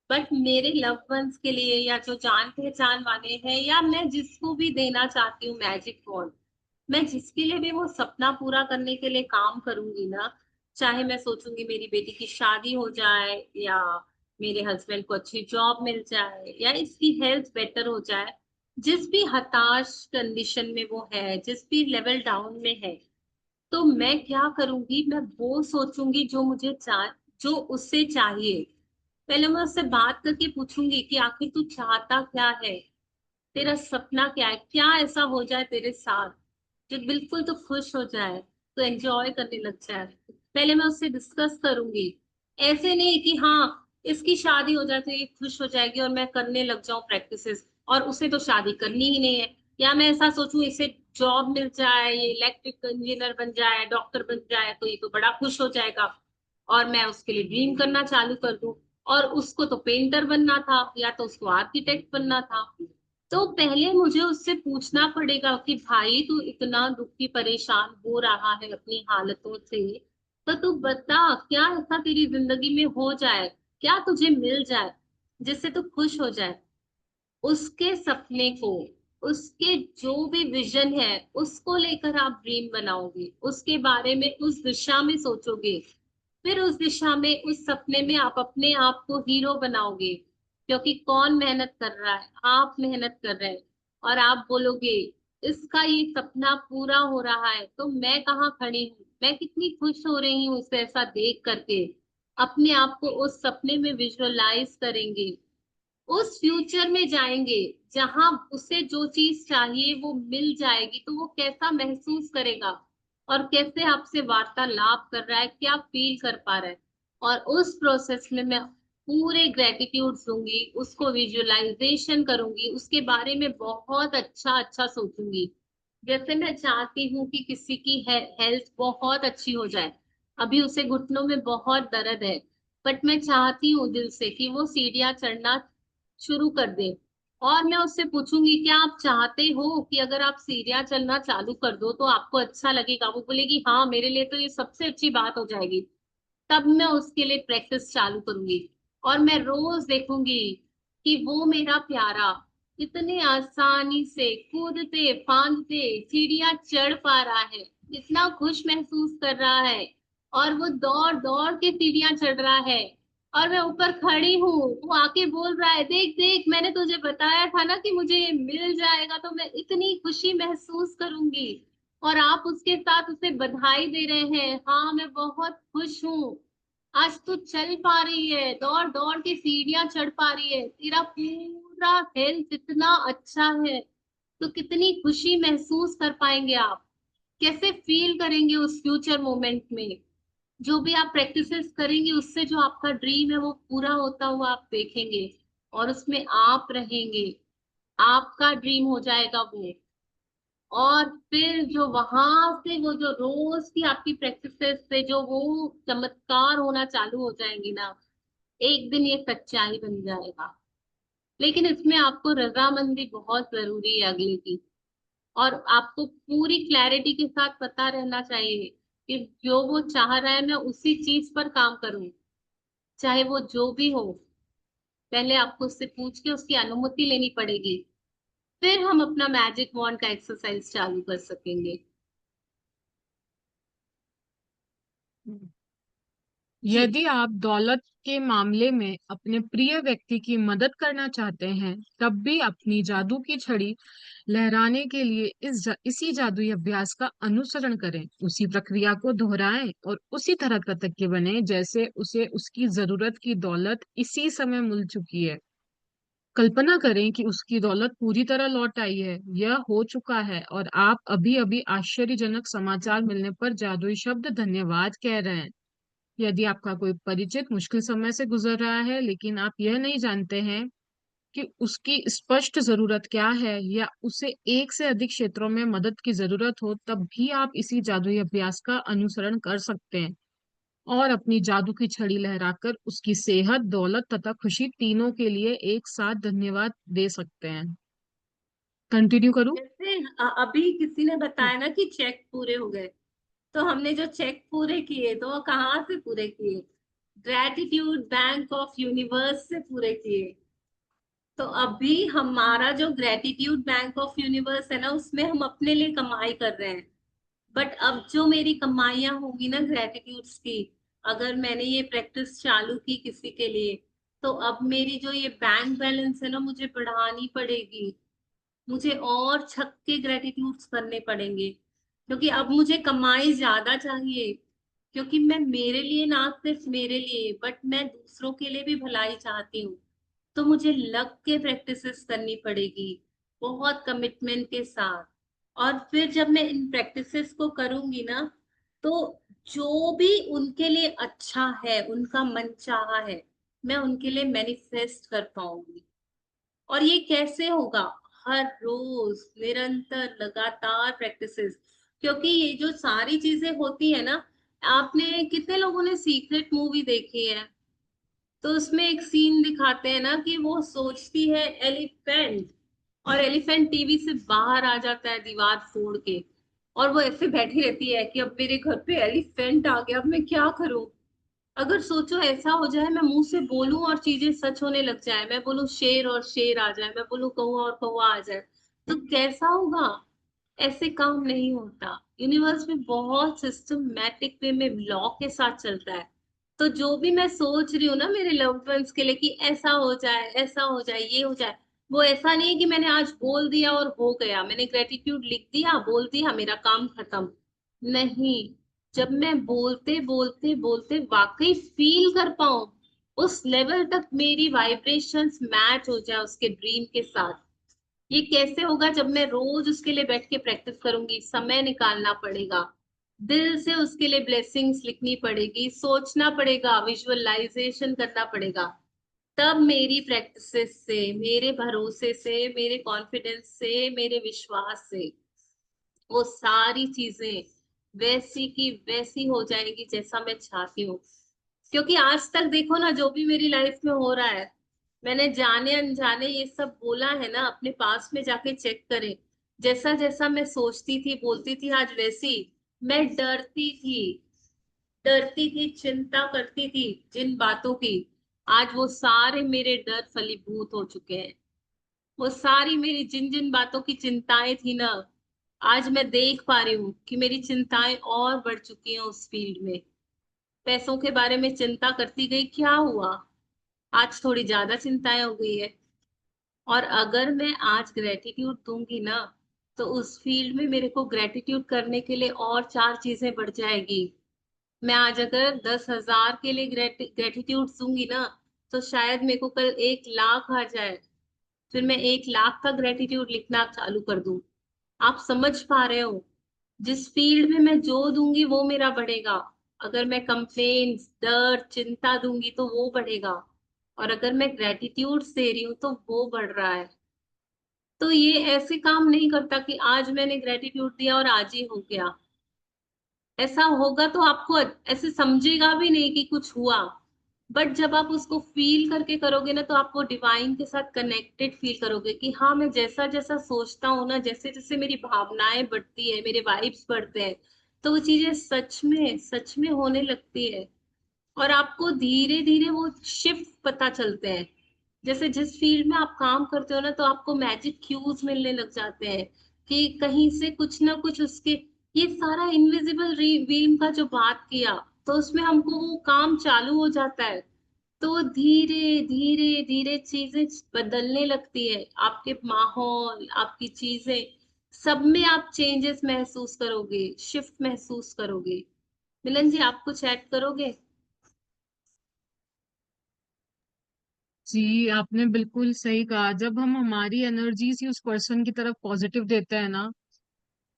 बट मेरे लव्ड वंस के लिए, या जो जान पहचान वाले हैं, या मैं जिसको भी देना चाहती हूँ मैजिक वॉन्ड, मैं जिसके लिए भी वो सपना पूरा करने के लिए काम करूंगी ना, चाहे मैं सोचूंगी मेरी बेटी की शादी हो जाए, या मेरे हस्बैंड को अच्छी जॉब मिल जाए, या इसकी हेल्थ बेटर हो जाए, जिस भी हताश कंडीशन में वो है, जिस भी लेवल डाउन में है, तो मैं क्या करूंगी, मैं वो सोचूंगी जो उससे चाहिए। पहले मैं उससे बात करके पूछूंगी कि आखिर तू चाहता क्या है, तेरा सपना क्या है, क्या ऐसा हो जाए तेरे साथ जो बिल्कुल तो खुश हो जाए, तो एंजॉय करने लग जाए। पहले मैं उससे डिस्कस करूंगी। ऐसे नहीं कि हाँ इसकी शादी हो जाए तो ये खुश हो जाएगी और मैं करने लग जाऊं प्रैक्टिसेस, और उसे तो शादी करनी ही नहीं है। या मैं ऐसा सोचूं इसे जॉब मिल जाए, ये इलेक्ट्रिक इंजीनियर बन जाए, डॉक्टर बन जाए, तो ये तो बड़ा खुश हो जाएगा, और मैं उसके लिए ड्रीम करना चालू कर दूं। और उसको तो पेंटर बनना था, या तो उसको आर्किटेक्ट बनना था। तो पहले मुझे उससे पूछना पड़ेगा कि भाई तू इतना दुखी परेशान हो रहा है अपनी हालतों से, तो तू बता क्या ऐसा तेरी जिंदगी में हो जाए, क्या तुझे मिल जाए जिससे तू खुश हो जाए। उसके सपने को, उसके जो भी विजन है, उसको लेकर आप ड्रीम बनाओगे, उसके बारे में उस दिशा में सोचोगे, फिर उस दिशा में, उस सपने में आप अपने आप को हीरो बनाओगे। क्योंकि कौन मेहनत कर रहा है, आप मेहनत कर रहे हैं, और आप बोलोगे इसका ये सपना पूरा हो रहा है तो मैं कहाँ खड़ी हूँ, मैं कितनी खुश हो रही हूँ उसे ऐसा देख करके। अपने आप को उस सपने में विजुअलाइज करेंगे, उस फ्यूचर में जाएंगे जहां उसे जो चीज चाहिए वो मिल जाएगी, तो वो कैसा महसूस करेगा, और कैसे आपसे वार्तालाप कर रहा है, क्या फील कर पा रहा है। और उस प्रोसेस में मैं पूरे ग्रेटिट्यूड दूंगी, उसको विजुअलाइजेशन करूंगी, उसके बारे में बहुत अच्छा अच्छा सोचूंगी। जैसे मैं चाहती हूँ कि किसी की हेल्थ बहुत अच्छी हो जाए। अभी उसे घुटनों में बहुत दर्द है, बट मैं चाहती हूँ दिल से कि वो सीढ़ियां चढ़ना शुरू कर दे। और मैं उससे पूछूंगी क्या आप चाहते हो कि अगर आप सीढ़ियां चलना चालू कर दो तो आपको अच्छा लगेगा? वो बोलेगी हाँ, मेरे लिए तो ये सबसे अच्छी बात हो जाएगी। तब मैं उसके लिए प्रैक्टिस चालू करूंगी और मैं रोज देखूंगी कि वो मेरा प्यारा इतने आसानी से कूदते फांदते सीढ़ियां चढ़ पा रहा है, इतना खुश महसूस कर रहा है, और वो दौड़ दौड़ के सीढ़ियां चढ़ रहा है, और मैं ऊपर खड़ी हूँ। वो आके बोल रहा है देख देख, मैंने तुझे बताया था ना कि मुझे ये मिल जाएगा। तो मैं इतनी खुशी महसूस करूंगी और आप उसके साथ उसे बधाई दे रहे हैं। हाँ, मैं बहुत खुश हूँ, आज तू चल पा रही है, दौड़ दौड़ के सीढ़ियां चढ़ पा रही है, तेरा पूरा हेल्थ इतना अच्छा है। तो कितनी खुशी महसूस कर पाएंगे आप, कैसे फील करेंगे उस फ्यूचर मोमेंट में। जो भी आप प्रैक्टिसेस करेंगे उससे जो आपका ड्रीम है वो पूरा होता हुआ आप देखेंगे, और उसमें आप रहेंगे, आपका ड्रीम हो जाएगा वो। और फिर जो वहां से वो जो रोज की आपकी प्रैक्टिसेस से जो वो चमत्कार होना चालू हो जाएंगी ना, एक दिन ये सच्चाई बन जाएगा। लेकिन इसमें आपको रजामंदी बहुत जरूरी है अगले की, और आपको पूरी क्लैरिटी के साथ पता रहना चाहिए कि जो वो चाह रहा है मैं उसी चीज पर काम करूं, चाहे वो जो भी हो। पहले आपको उससे पूछ के उसकी अनुमति लेनी पड़ेगी, फिर हम अपना मैजिक वॉन्ड का एक्सरसाइज चालू कर सकेंगे। यदि आप दौलत के मामले में अपने प्रिय व्यक्ति की मदद करना चाहते हैं, तब भी अपनी जादू की छड़ी लहराने के लिए इसी जादुई अभ्यास का अनुसरण करें। उसी प्रक्रिया को दोहराएं और उसी तरह कृतज्ञ बने जैसे उसे उसकी जरूरत की दौलत इसी समय मिल चुकी है। कल्पना करें कि उसकी दौलत पूरी तरह लौट आई है, यह हो चुका है, और आप अभी अभी आश्चर्यजनक समाचार मिलने पर जादुई शब्द धन्यवाद कह रहे हैं। यदि आपका कोई परिचित मुश्किल समय से गुजर रहा है लेकिन आप यह नहीं जानते हैं कि उसकी स्पष्ट जरूरत क्या है, या उसे एक से अधिक क्षेत्रों में मदद की जरूरत हो, तब भी आप इसी जादुई अभ्यास का अनुसरण कर सकते हैं और अपनी जादू की छड़ी लहराकर उसकी सेहत, दौलत तथा खुशी तीनों के लिए एक साथ धन्यवाद दे सकते हैं। कंटिन्यू करूं? जैसे अभी किसी ने बताया ना कि चेक पूरे हो गए, तो हमने जो चेक पूरे किए तो वो कहाँ से पूरे किए? ग्रेटिट्यूड बैंक ऑफ यूनिवर्स से पूरे किए। तो अभी हमारा जो ग्रेटिट्यूड बैंक ऑफ यूनिवर्स है ना, उसमें हम अपने लिए कमाई कर रहे हैं। बट अब जो मेरी कमाइयां होंगी ना ग्रेटिट्यूड्स की, अगर मैंने ये प्रैक्टिस चालू की किसी के लिए, तो अब मेरी जो ये बैंक बैलेंस है ना, मुझे बढ़ानी पड़ेगी। मुझे और छक्के ग्रेटिट्यूड्स करने पड़ेंगे, क्योंकि अब मुझे कमाई ज्यादा चाहिए। क्योंकि मैं मेरे लिए, ना सिर्फ मेरे लिए बट मैं दूसरों के लिए भी भलाई चाहती हूँ। तो मुझे लग के प्रैक्टिसेस करनी पड़ेगी, बहुत कमिटमेंट के साथ। और फिर जब मैं इन प्रैक्टिसेस को करूंगी ना, तो जो भी उनके लिए अच्छा है, उनका मन चाहा है, मैं उनके लिए मैनिफेस्ट कर पाऊंगी। और ये कैसे होगा? हर रोज निरंतर लगातार प्रैक्टिसेस। क्योंकि ये जो सारी चीजें होती है ना, आपने कितने लोगों ने सीक्रेट मूवी देखी है? तो उसमें एक सीन दिखाते हैं ना कि वो सोचती है एलिफेंट, और एलिफेंट टीवी से बाहर आ जाता है दीवार फोड़ के, और वो ऐसे बैठी रहती है कि अब मेरे घर पे एलिफेंट आ गया, अब मैं क्या करूं? अगर सोचो ऐसा हो जाए, मैं मुंह से बोलूं और चीजें सच होने लग जाए, मैं बोलूं शेर और शेर आ जाए, मैं बोलूं कौवा और कौवा आ जाए, तो कैसा होगा? ऐसे काम नहीं होता। यूनिवर्स में बहुत सिस्टमैटिक वे में लॉ के साथ चलता है। तो जो भी मैं सोच रही हूँ ना मेरे लव्ड वंस के लिए कि ऐसा हो जाए, ऐसा हो जाए, ये हो जाए, वो ऐसा नहीं है कि मैंने आज बोल दिया और हो गया, मैंने ग्रेटिट्यूड लिख दिया, बोल दिया, मेरा काम खत्म। नहीं, जब मैं बोलते बोलते बोलते वाकई फील कर पाऊं, उस लेवल तक मेरी वाइब्रेशंस मैच हो जाए उसके ड्रीम के साथ। ये कैसे होगा? जब मैं रोज उसके लिए बैठ के प्रैक्टिस करूंगी, समय निकालना पड़ेगा, दिल से उसके लिए ब्लेसिंग्स लिखनी पड़ेगी, सोचना पड़ेगा, विजुअलाइजेशन करना पड़ेगा। तब मेरी प्रैक्टिसेस से, मेरे भरोसे से, मेरे कॉन्फिडेंस से, मेरे विश्वास से वो सारी चीजें वैसी की वैसी हो जाएगी जैसा मैं चाहती हूँ। क्योंकि आज तक देखो ना, जो भी मेरी लाइफ में हो रहा है, मैंने जाने अनजाने ये सब बोला है ना, अपने पास में जाके चेक करें। जैसा जैसा मैं सोचती थी बोलती थी, आज वैसी मैं डरती थी, चिंता करती थी जिन बातों की, आज वो सारे मेरे डर फलीभूत हो चुके हैं। वो सारी मेरी जिन जिन बातों की चिंताएं थी ना, आज मैं देख पा रही हूँ कि मेरी चिंताएं और बढ़ चुकी हैं उस फील्ड में। पैसों के बारे में चिंता करती गई, क्या हुआ, आज थोड़ी ज्यादा चिंताएं हो गई है। और अगर मैं आज ग्रेटिट्यूड दूंगी ना, तो उस फील्ड में मेरे को ग्रेटिट्यूड करने के लिए और चार चीजें बढ़ जाएगी। मैं आज अगर 10,000 के लिए ग्रेटिट्यूड दूंगी ना, तो शायद मेरे को कल 1 लाख आ जाए, फिर मैं 1 लाख का ग्रेटिट्यूड लिखना चालू कर दूं। आप समझ पा रहे हो, जिस फील्ड में मैं जो दूंगी वो मेरा बढ़ेगा। अगर मैं कंप्लेन, डर, चिंता दूंगी तो वो बढ़ेगा, और अगर मैं ग्रेटिट्यूड दे रही हूँ तो वो बढ़ रहा है। तो ये ऐसे काम नहीं करता कि आज मैंने ग्रेटिट्यूड दिया और आज ही हो गया। ऐसा होगा तो आपको ऐसे समझेगा भी नहीं कि कुछ हुआ। बट जब आप उसको फील करके करोगे ना, तो आप वो डिवाइन के साथ कनेक्टेड फील करोगे कि हाँ, मैं जैसा जैसा सोचता हूँ ना, जैसे जैसे मेरी भावनाएं बढ़ती है, मेरे वाइब्स बढ़ते हैं, तो वो चीजें सच में होने लगती है। और आपको धीरे धीरे वो शिफ्ट पता चलते हैं। जैसे जिस फील्ड में आप काम करते हो ना, तो आपको मैजिक क्यूज मिलने लग जाते हैं कि कहीं से कुछ ना कुछ उसके, ये सारा इनविजिबल रीम का जो बात किया, तो उसमें हमको वो काम चालू हो जाता है। तो धीरे धीरे धीरे चीजें बदलने लगती है, आपके माहौल, आपकी चीजें, सब में आप चेंजेस महसूस करोगे, शिफ्ट महसूस करोगे। मिलन जी, आप कुछ ऐड करोगे? जी, आपने बिल्कुल सही कहा। जब हम हमारी एनर्जीज ही उस पर्सन की तरफ पॉजिटिव देते हैं ना,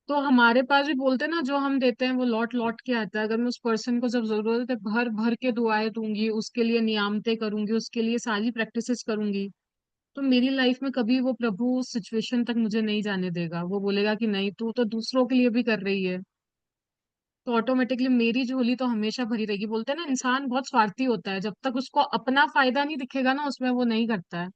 तो हमारे पास भी बोलते हैं ना, जो हम देते हैं वो लौट लौट के आता है। अगर मैं उस पर्सन को जब जरूरत है भर भर के दुआएं दूंगी, उसके लिए नियामतें करूंगी, उसके लिए सारी प्रैक्टिसेस करूंगी, तो मेरी लाइफ में कभी वो प्रभु उस सिचुएशन तक मुझे नहीं जाने देगा। वो बोलेगा कि नहीं, तू तो दूसरों के लिए भी कर रही है। तो ऑटोमेटिकली मेरी झोली तो हमेशा भरी रहेगी। बोलते हैं ना, इंसान बहुत स्वार्थी होता है, जब तक उसको अपना फायदा नहीं दिखेगा ना, उसमें वो नहीं करता है।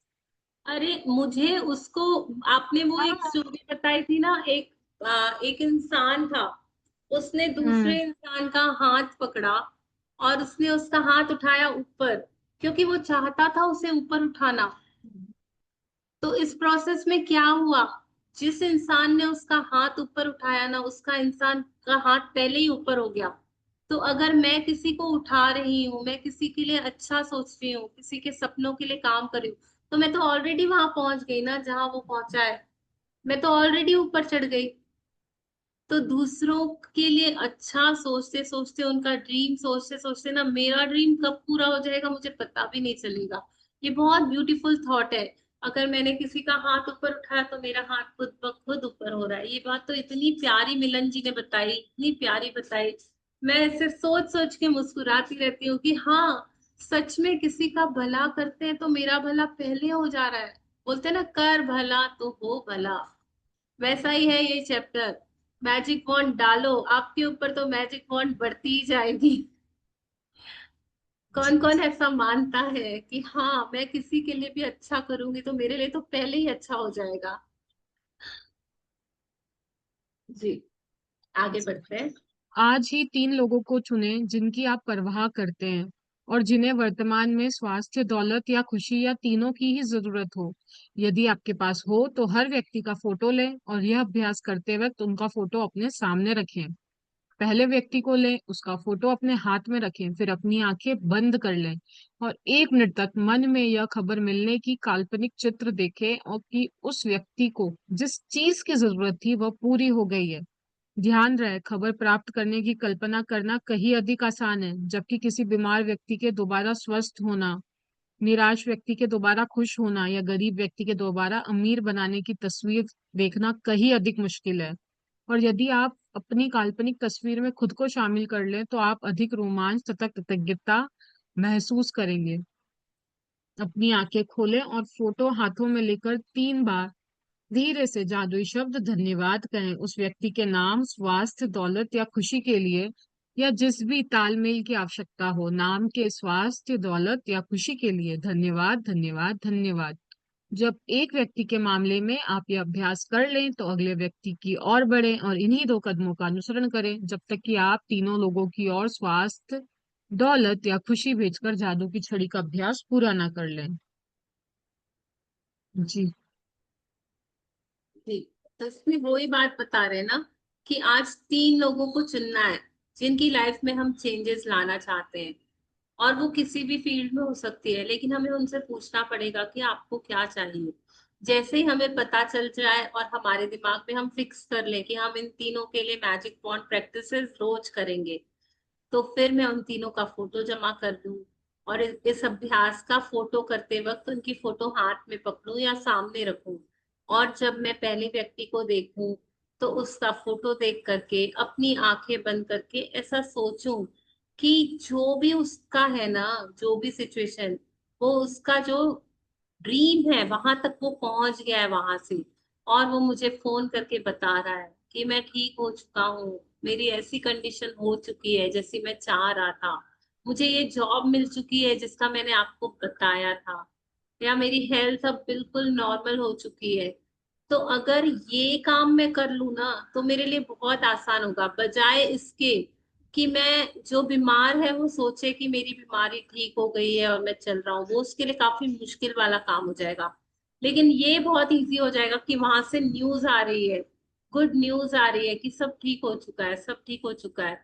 अरे मुझे उसको, आपने वो एक हाँ। स्टोरी बताई थी ना, एक इंसान था, उसने हम्म। दूसरे इंसान का हाथ पकड़ा और उसने उसका हाथ उठाया ऊपर, क्योंकि वो चाहता था उसे ऊपर उठाना। तो इस प्रोसेस में क्या हुआ, जिस इंसान ने उसका हाथ ऊपर उठाया ना, उसका इंसान का हाथ पहले ही ऊपर हो गया। तो अगर मैं किसी को उठा रही हूँ, मैं किसी के लिए अच्छा सोच रही हूँ, किसी के सपनों के लिए काम कर रही हूँ, तो मैं तो ऑलरेडी वहां पहुंच गई ना जहां वो पहुंचा है। मैं तो ऑलरेडी ऊपर चढ़ गई। तो दूसरों के लिए अच्छा सोचते सोचते, उनका ड्रीम सोचते सोचते ना, मेरा ड्रीम कब पूरा हो जाएगा मुझे पता भी नहीं चलेगा। ये बहुत ब्यूटीफुल थॉट है। अगर मैंने किसी का हाथ ऊपर उठाया तो मेरा हाथ खुद ब खुद ऊपर हो रहा है। ये बात तो इतनी प्यारी मिलन जी ने बताई, इतनी प्यारी बताई। मैं ऐसे सोच सोच के मुस्कुराती रहती हूँ कि हाँ, सच में किसी का भला करते हैं तो मेरा भला पहले हो जा रहा है। बोलते हैं ना, कर भला तो हो भला। वैसा ही है ये चैप्टर। मैजिक वॉन्ड डालो आपके ऊपर तो मैजिक वॉन्ड बढ़ती ही जाएगी। कौन कौन ऐसा मानता है कि हाँ, मैं किसी के लिए भी अच्छा करूंगी तो मेरे लिए तो पहले ही अच्छा हो जाएगा। जी, आगे बढ़ते हैं। आज ही 3 लोगों को चुनें जिनकी आप परवाह करते हैं और जिन्हें वर्तमान में स्वास्थ्य, दौलत या खुशी या तीनों की ही जरूरत हो। यदि आपके पास हो तो हर व्यक्ति का फोटो लें और यह अभ्यास करते वक्त उनका फोटो अपने सामने रखें। पहले व्यक्ति को लें, उसका फोटो अपने हाथ में रखें, फिर अपनी आंखें बंद कर लें और 1 मिनट तक मन में यह खबर मिलने की काल्पनिक चित्र देखें और कि उस व्यक्ति को जिस चीज की जरूरत थी वह पूरी हो गई है। ध्यान रहे, खबर प्राप्त करने की कल्पना करना कहीं अधिक आसान है, जबकि किसी बीमार व्यक्ति के दोबारा स्वस्थ होना, निराश व्यक्ति के दोबारा खुश होना या गरीब व्यक्ति के दोबारा अमीर बनाने की तस्वीर देखना कहीं अधिक मुश्किल है। और यदि आप अपनी काल्पनिक तस्वीर में खुद को शामिल कर लें तो आप अधिक रोमांच तथा कृतज्ञता महसूस करेंगे। अपनी आंखें खोलें और फोटो हाथों में लेकर 3 बार धीरे से जादुई शब्द धन्यवाद कहें उस व्यक्ति के नाम, स्वास्थ्य, दौलत या खुशी के लिए, या जिस भी तालमेल की आवश्यकता हो, नाम के स्वास्थ्य, दौलत या खुशी के लिए धन्यवाद, धन्यवाद, धन्यवाद। जब एक व्यक्ति के मामले में आप ये अभ्यास कर लें तो अगले व्यक्ति की ओर बढ़ें और इन्हीं 2 कदमों का अनुसरण करें जब तक कि आप तीनों लोगों की ओर स्वास्थ्य, दौलत या खुशी भेजकर जादू की छड़ी का अभ्यास पूरा ना कर लें। जी। जी। तो इसमें वही बात बता रहे हैं ना कि आज 3 लोगों को चुनना है जिनकी लाइफ में हम चेंजेस लाना चाहते हैं, और वो किसी भी फील्ड में हो सकती है, लेकिन हमें उनसे पूछना पड़ेगा कि आपको क्या चाहिए। जैसे ही हमें पता चल जाए और हमारे दिमाग में हम फिक्स कर लें कि हम इन तीनों के लिए मैजिक वॉन्ड प्रैक्टिसेस रोज करेंगे, तो फिर मैं उन तीनों का फोटो जमा कर दूं और इस अभ्यास का फोटो करते वक्त उनकी फोटो हाथ में पकड़ूं या सामने रखूं, और जब मैं पहले व्यक्ति को देखूं तो उसका फोटो देख करके अपनी आंखें बंद करके ऐसा सोचूं कि जो भी उसका है ना, जो भी सिचुएशन, वो उसका जो ड्रीम है वहां तक वो पहुंच गया है वहां से, और वो मुझे फोन करके बता रहा है कि मैं ठीक हो चुका हूँ, मेरी ऐसी कंडीशन हो चुकी है जैसी मैं चाह रहा था, मुझे ये जॉब मिल चुकी है जिसका मैंने आपको बताया था, या मेरी हेल्थ अब बिल्कुल नॉर्मल हो चुकी है। तो अगर ये काम मैं कर लूँ ना तो मेरे लिए बहुत आसान होगा, बजाय इसके कि मैं जो बीमार है वो सोचे कि मेरी बीमारी ठीक हो गई है और मैं चल रहा हूँ, वो उसके लिए काफी मुश्किल वाला काम हो जाएगा। लेकिन ये बहुत इजी हो जाएगा कि वहां से न्यूज आ रही है, गुड न्यूज आ रही है कि सब ठीक हो चुका है, सब ठीक हो चुका है।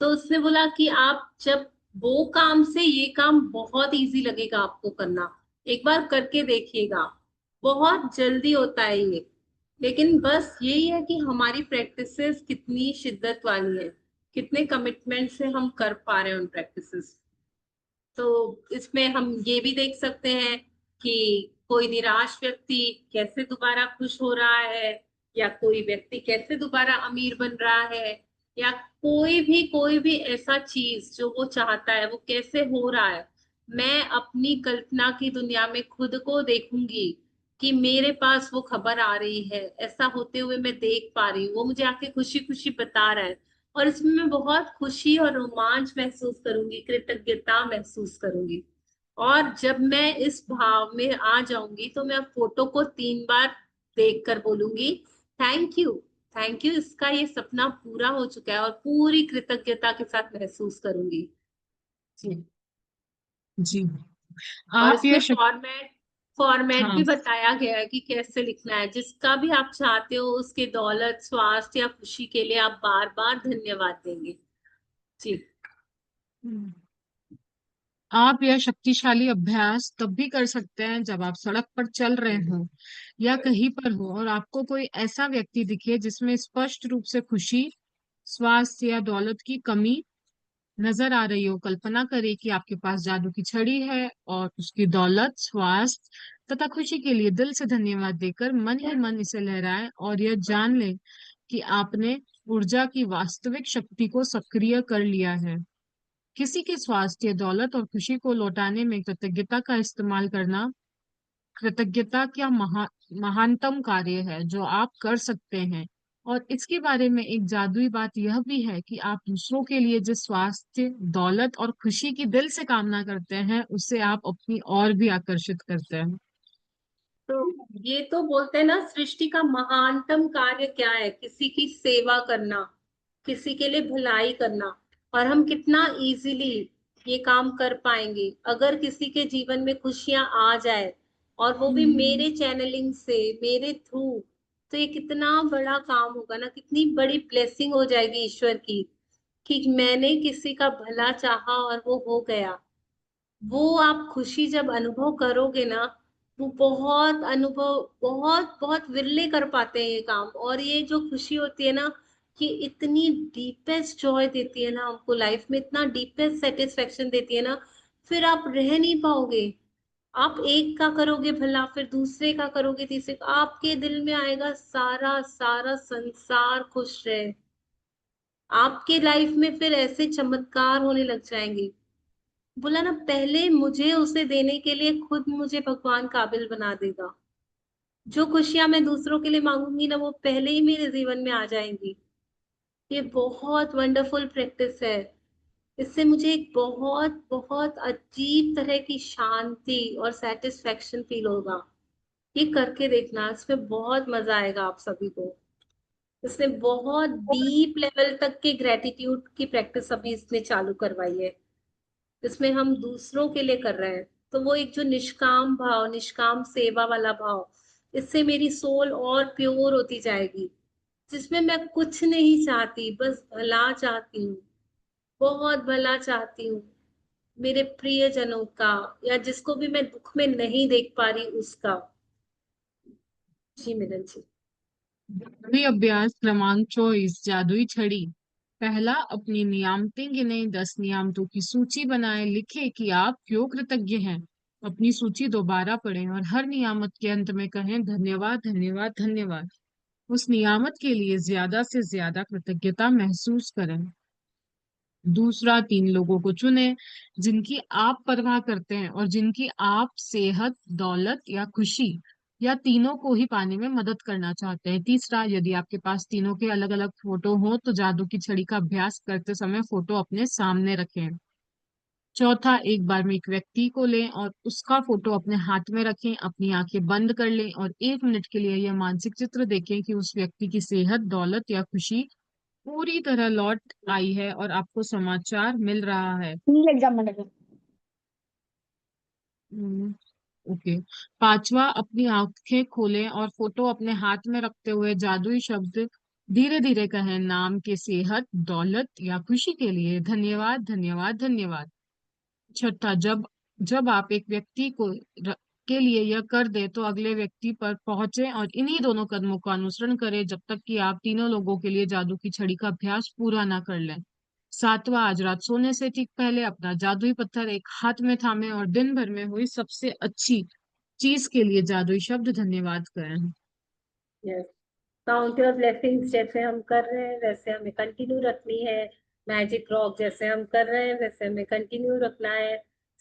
तो उसने बोला कि आप जब वो काम से ये काम बहुत इजी लगेगा आपको करना, एक बार करके देखिएगा, बहुत जल्दी होता है ये। लेकिन बस यही है कि हमारी प्रैक्टिसेस कितनी शिद्दत वाली है, कितने कमिटमेंट से हम कर पा रहे हैं उन प्रैक्टिसेस। तो इसमें हम ये भी देख सकते हैं कि कोई निराश व्यक्ति कैसे दोबारा खुश हो रहा है, या कोई व्यक्ति कैसे दोबारा अमीर बन रहा है, या कोई भी ऐसा चीज जो वो चाहता है वो कैसे हो रहा है। मैं अपनी कल्पना की दुनिया में खुद को देखूंगी कि मेरे पास वो खबर आ रही है, ऐसा होते हुए मैं देख पा रही हूँ, वो मुझे आके खुशी खुशी बता रहा है, और इसमें मैं बहुत खुशी और रोमांच महसूस करूंगी, कृतज्ञता महसूस करूंगी। और जब मैं इस भाव में आ जाऊंगी तो मैं फोटो को 3 बार देख कर बोलूंगी, थैंक यू, थैंक यू, इसका ये सपना पूरा हो चुका है, और पूरी कृतज्ञता के साथ महसूस करूंगी। जी। जी। और आप इसमें ये फॉर्मेट फॉर्मेट भी हाँ। बताया गया है कि कैसे लिखना है, जिसका भी आप चाहते हो उसके दौलत, स्वास्थ्य या खुशी के लिए आप बार बार धन्यवाद देंगे। जी। आप यह शक्तिशाली अभ्यास तब भी कर सकते हैं जब आप सड़क पर चल रहे हो या कहीं पर हो और आपको कोई ऐसा व्यक्ति दिखे जिसमें स्पष्ट रूप से खुशी, स्वास्थ्य या दौलत की कमी नजर आ रही हो। कल्पना करें कि आपके पास जादू की छड़ी है और उसकी दौलत, स्वास्थ्य तथा खुशी के लिए दिल से धन्यवाद देकर मन ही मन इसे लहराएं और यह जान लें कि आपने ऊर्जा की वास्तविक शक्ति को सक्रिय कर लिया है। किसी के स्वास्थ्य, दौलत और खुशी को लौटाने में कृतज्ञता का इस्तेमाल करना कृतज्ञता क्या महानतम कार्य है जो आप कर सकते हैं। और इसके बारे में एक जादुई बात यह भी है कि आप दूसरों के लिए जिस स्वास्थ्य, दौलत और खुशी की दिल से कामना करते हैं उससे आप अपनी ओर भी आकर्षित करते हैं। तो ये तो बोलते हैं ना, सृष्टि का महानतम कार्य क्या है, किसी की सेवा करना, किसी के लिए भलाई करना। और हम कितना इजीली ये काम कर पाएंगे अगर किसी के जीवन में खुशियां आ जाए, और वो भी मेरे चैनलिंग से, मेरे थ्रू। तो ये कितना बड़ा काम होगा ना, कितनी बड़ी ब्लेसिंग हो जाएगी ईश्वर की कि मैंने किसी का भला चाहा और वो हो गया। वो आप खुशी जब अनुभव करोगे ना, वो बहुत अनुभव, बहुत बहुत विरले कर पाते हैं ये काम। और ये जो खुशी होती है ना, कि इतनी डीपेस्ट जॉय देती है ना हमको लाइफ में, इतना डीपेस्ट सेटिस्फेक्शन देती है ना, फिर आप रह नहीं पाओगे। आप एक का करोगे भला, फिर दूसरे का करोगे, तीसरे का, आपके दिल में आएगा सारा सारा संसार खुश रहे। आपके लाइफ में फिर ऐसे चमत्कार होने लग जाएंगे। बोला ना, पहले मुझे उसे देने के लिए खुद मुझे भगवान काबिल बना देगा। जो खुशियां मैं दूसरों के लिए मांगूंगी ना, वो पहले ही मेरे जीवन में आ जाएंगी। ये बहुत वंडरफुल प्रैक्टिस है। इससे मुझे एक बहुत बहुत अजीब तरह की शांति और सेटिस्फेक्शन फील होगा। ये करके देखना, इसमें बहुत मजा आएगा आप सभी को। इसने बहुत डीप लेवल तक के ग्रेटिट्यूड की प्रैक्टिस अभी इसने चालू करवाई है। इसमें हम दूसरों के लिए कर रहे हैं, तो वो एक जो निष्काम भाव, निष्काम सेवा वाला भाव, इससे मेरी सोल और प्योर होती जाएगी, जिसमें मैं कुछ नहीं चाहती, बस भला चाहती हूँ, बहुत भला चाहती हूँ मेरे प्रियजनों का, या जिसको भी मैं दुख में नहीं देख पा रही उसका। जी मिलन जी। जादुई अभ्यास क्रमांक 24, जादुई छड़ी। पहला, अपनी नियामतें गिने, 10 नियामतों की सूची बनाए, लिखे कि आप क्यों कृतज्ञ हैं। अपनी सूची दोबारा पढ़ें और हर नियामत के अंत में कहें धन्यवाद धन्यवाद धन्यवाद। उस नियामत के लिए ज्यादा से ज्यादा कृतज्ञता महसूस करें। दूसरा, 3 लोगों को चुने जिनकी आप परवाह करते हैं और जिनकी आप सेहत, दौलत या खुशी या तीनों को ही पाने में मदद करना चाहते हैं। तीसरा, यदि आपके पास तीनों के अलग अलग फोटो हो तो जादू की छड़ी का अभ्यास करते समय फोटो अपने सामने रखें। चौथा, एक बार में एक व्यक्ति को लें और उसका फोटो अपने हाथ में रखें, अपनी आंखें बंद कर लें और 1 मिनट के लिए यह मानसिक चित्र देखें कि उस व्यक्ति की सेहत, दौलत या खुशी पूरी तरह लौट आई है और आपको समाचार मिल रहा है। एग्जाम में लगे। हम्म, ओके। पांचवा, अपनी आंखें खोलें और फोटो अपने हाथ में रखते हुए जादुई शब्द धीरे धीरे कहें, नाम के सेहत, दौलत या खुशी के लिए धन्यवाद धन्यवाद धन्यवाद। छठा, जब जब आप एक व्यक्ति के लिए यह कर दे तो अगले व्यक्ति पर पहुंचे और इन्हीं दोनों कदमों का अनुसरण करें जब तक कि आप तीनों लोगों के लिए जादू की छड़ी का अभ्यास पूरा ना कर लें। सातवां, आज रात सोने से ठीक पहले अपना जादुई पत्थर एक हाथ में थामे और दिन भर में हुई सबसे अच्छी चीज के लिए जादुई शब्द धन्यवाद करें। यस, काउंट योर ब्लेसिंग्स जैसे हम कर रहे हैं वैसे हमें कंटिन्यू रखनी है। मैजिक रॉक जैसे हम कर रहे हैं वैसे हमें कंटिन्यू रखना है।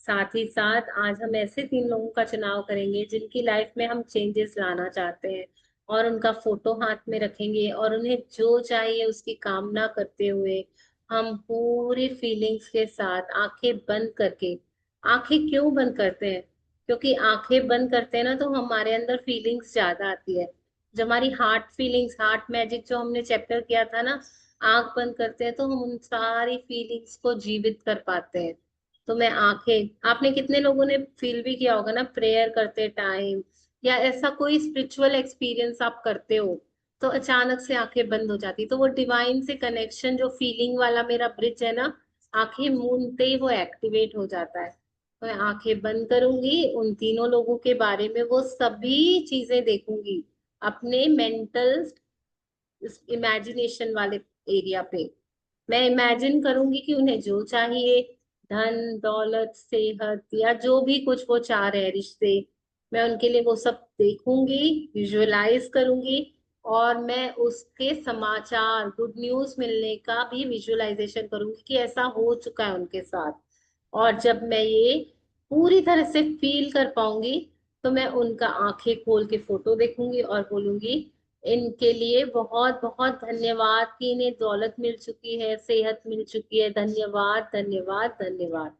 साथ ही साथ आज हम ऐसे 3 लोगों का चुनाव करेंगे जिनकी लाइफ में हम चेंजेस लाना चाहते हैं, और उनका फोटो हाथ में रखेंगे और उन्हें जो चाहिए उसकी कामना करते हुए हम पूरी फीलिंग्स के साथ आंखें बंद करके। आंखें क्यों बंद करते हैं? क्योंकि आंखें बंद करते हैं ना तो हमारे अंदर फीलिंग्स ज्यादा आती है। जो हमारी हार्ट फीलिंग्स, हार्ट मैजिक जो हमने चैप्टर किया था ना, आंख बंद करते हैं तो हम उन सारी फीलिंग्स को जीवित कर पाते हैं। तो मैं आंखें, आपने कितने लोगों ने फील भी किया होगा ना प्रेयर करते टाइम, या ऐसा कोई स्पिरिचुअल एक्सपीरियंस आप करते हो तो अचानक से आंखें बंद हो जाती, तो वो डिवाइन से कनेक्शन, जो फीलिंग वाला मेरा ब्रिज है ना, आंखें मूंदते ही वो एक्टिवेट हो जाता है। तो मैं आंखें बंद करूंगी, उन तीनों लोगों के बारे में वो सभी चीजें देखूंगी अपने मेंटल इमेजिनेशन वाले एरिया पे। मैं इमेजिन करूंगी कि उन्हें जो चाहिए, धन, दौलत, सेहत या जो भी कुछ वो चाह रहे हैं, रिश्ते, मैं उनके लिए वो सब देखूंगी, विजुअलाइज करूंगी, और मैं उसके समाचार, गुड न्यूज मिलने का भी विजुअलाइजेशन करूंगी कि ऐसा हो चुका है उनके साथ। और जब मैं ये पूरी तरह से फील कर पाऊंगी तो मैं उनका आंखें खोल के फोटो देखूंगी और बोलूंगी इनके लिए बहुत बहुत धन्यवाद कि इन्हें दौलत मिल चुकी है, सेहत मिल चुकी है, धन्यवाद धन्यवाद धन्यवाद।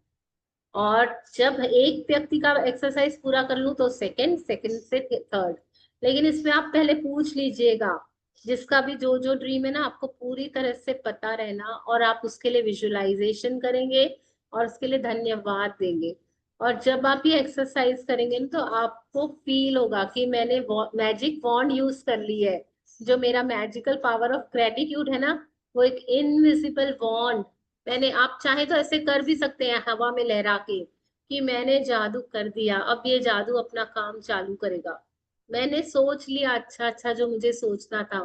और जब एक व्यक्ति का एक्सरसाइज पूरा कर लूं तो सेकंड, सेकंड से थर्ड। लेकिन इसमें आप पहले पूछ लीजिएगा, जिसका भी जो जो ड्रीम है ना, आपको पूरी तरह से पता रहना, और आप उसके लिए विजुअलाइजेशन करेंगे और उसके लिए धन्यवाद देंगे। और जब आप ये एक्सरसाइज करेंगे ना तो आपको फील होगा कि मैंने मैजिक वॉन्ड यूज कर ली है। जो मेरा मैजिकल पावर ऑफ ग्रेटिट्यूड है ना, वो एक इनविजिबल वॉन्ड, मैंने, आप चाहे तो ऐसे कर भी सकते हैं हवा में लहरा के कि मैंने जादू कर दिया, अब ये जादू अपना काम चालू करेगा। मैंने सोच लिया अच्छा अच्छा जो मुझे सोचना था,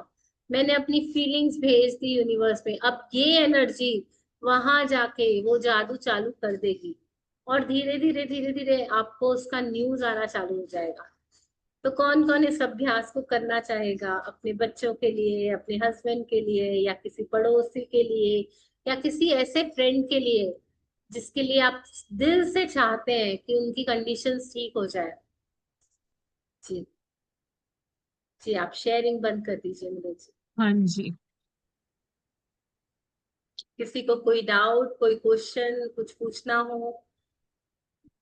मैंने अपनी फीलिंग्स भेज दी यूनिवर्स में, अब ये एनर्जी वहां जाके वो जादू चालू कर देगी, और धीरे धीरे धीरे धीरे आपको उसका न्यूज आना चालू हो जाएगा। तो कौन कौन इस अभ्यास को करना चाहेगा अपने बच्चों के लिए, अपने हस्बैंड के लिए, या किसी पड़ोसी के लिए, या किसी ऐसे फ्रेंड के लिए जिसके लिए आप दिल से चाहते हैं कि उनकी कंडीशंस ठीक हो जाए? जी। जी आप शेयरिंग बंद कर दीजिए मेरे जी। हाँ जी। किसी को कोई डाउट, कोई क्वेश्चन, कुछ पूछना हो,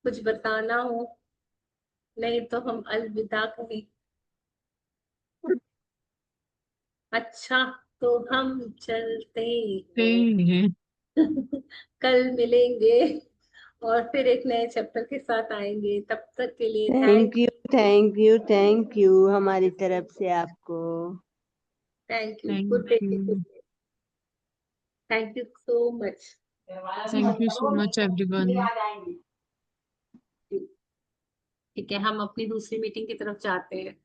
कुछ बताना हो, नहीं तो हम अलविदा कहें। अच्छा, तो हम चलते हैं। हैं। कल मिलेंगे और फिर एक नए चैप्टर के साथ आएंगे। तब तक के लिए thank you, thank you, thank you हमारी तरफ से आपको। Thank you. Thank good day. You. Thank you so much. Thank you so much everyone. ठीक है, हम अपनी दूसरी मीटिंग की तरफ जाते हैं।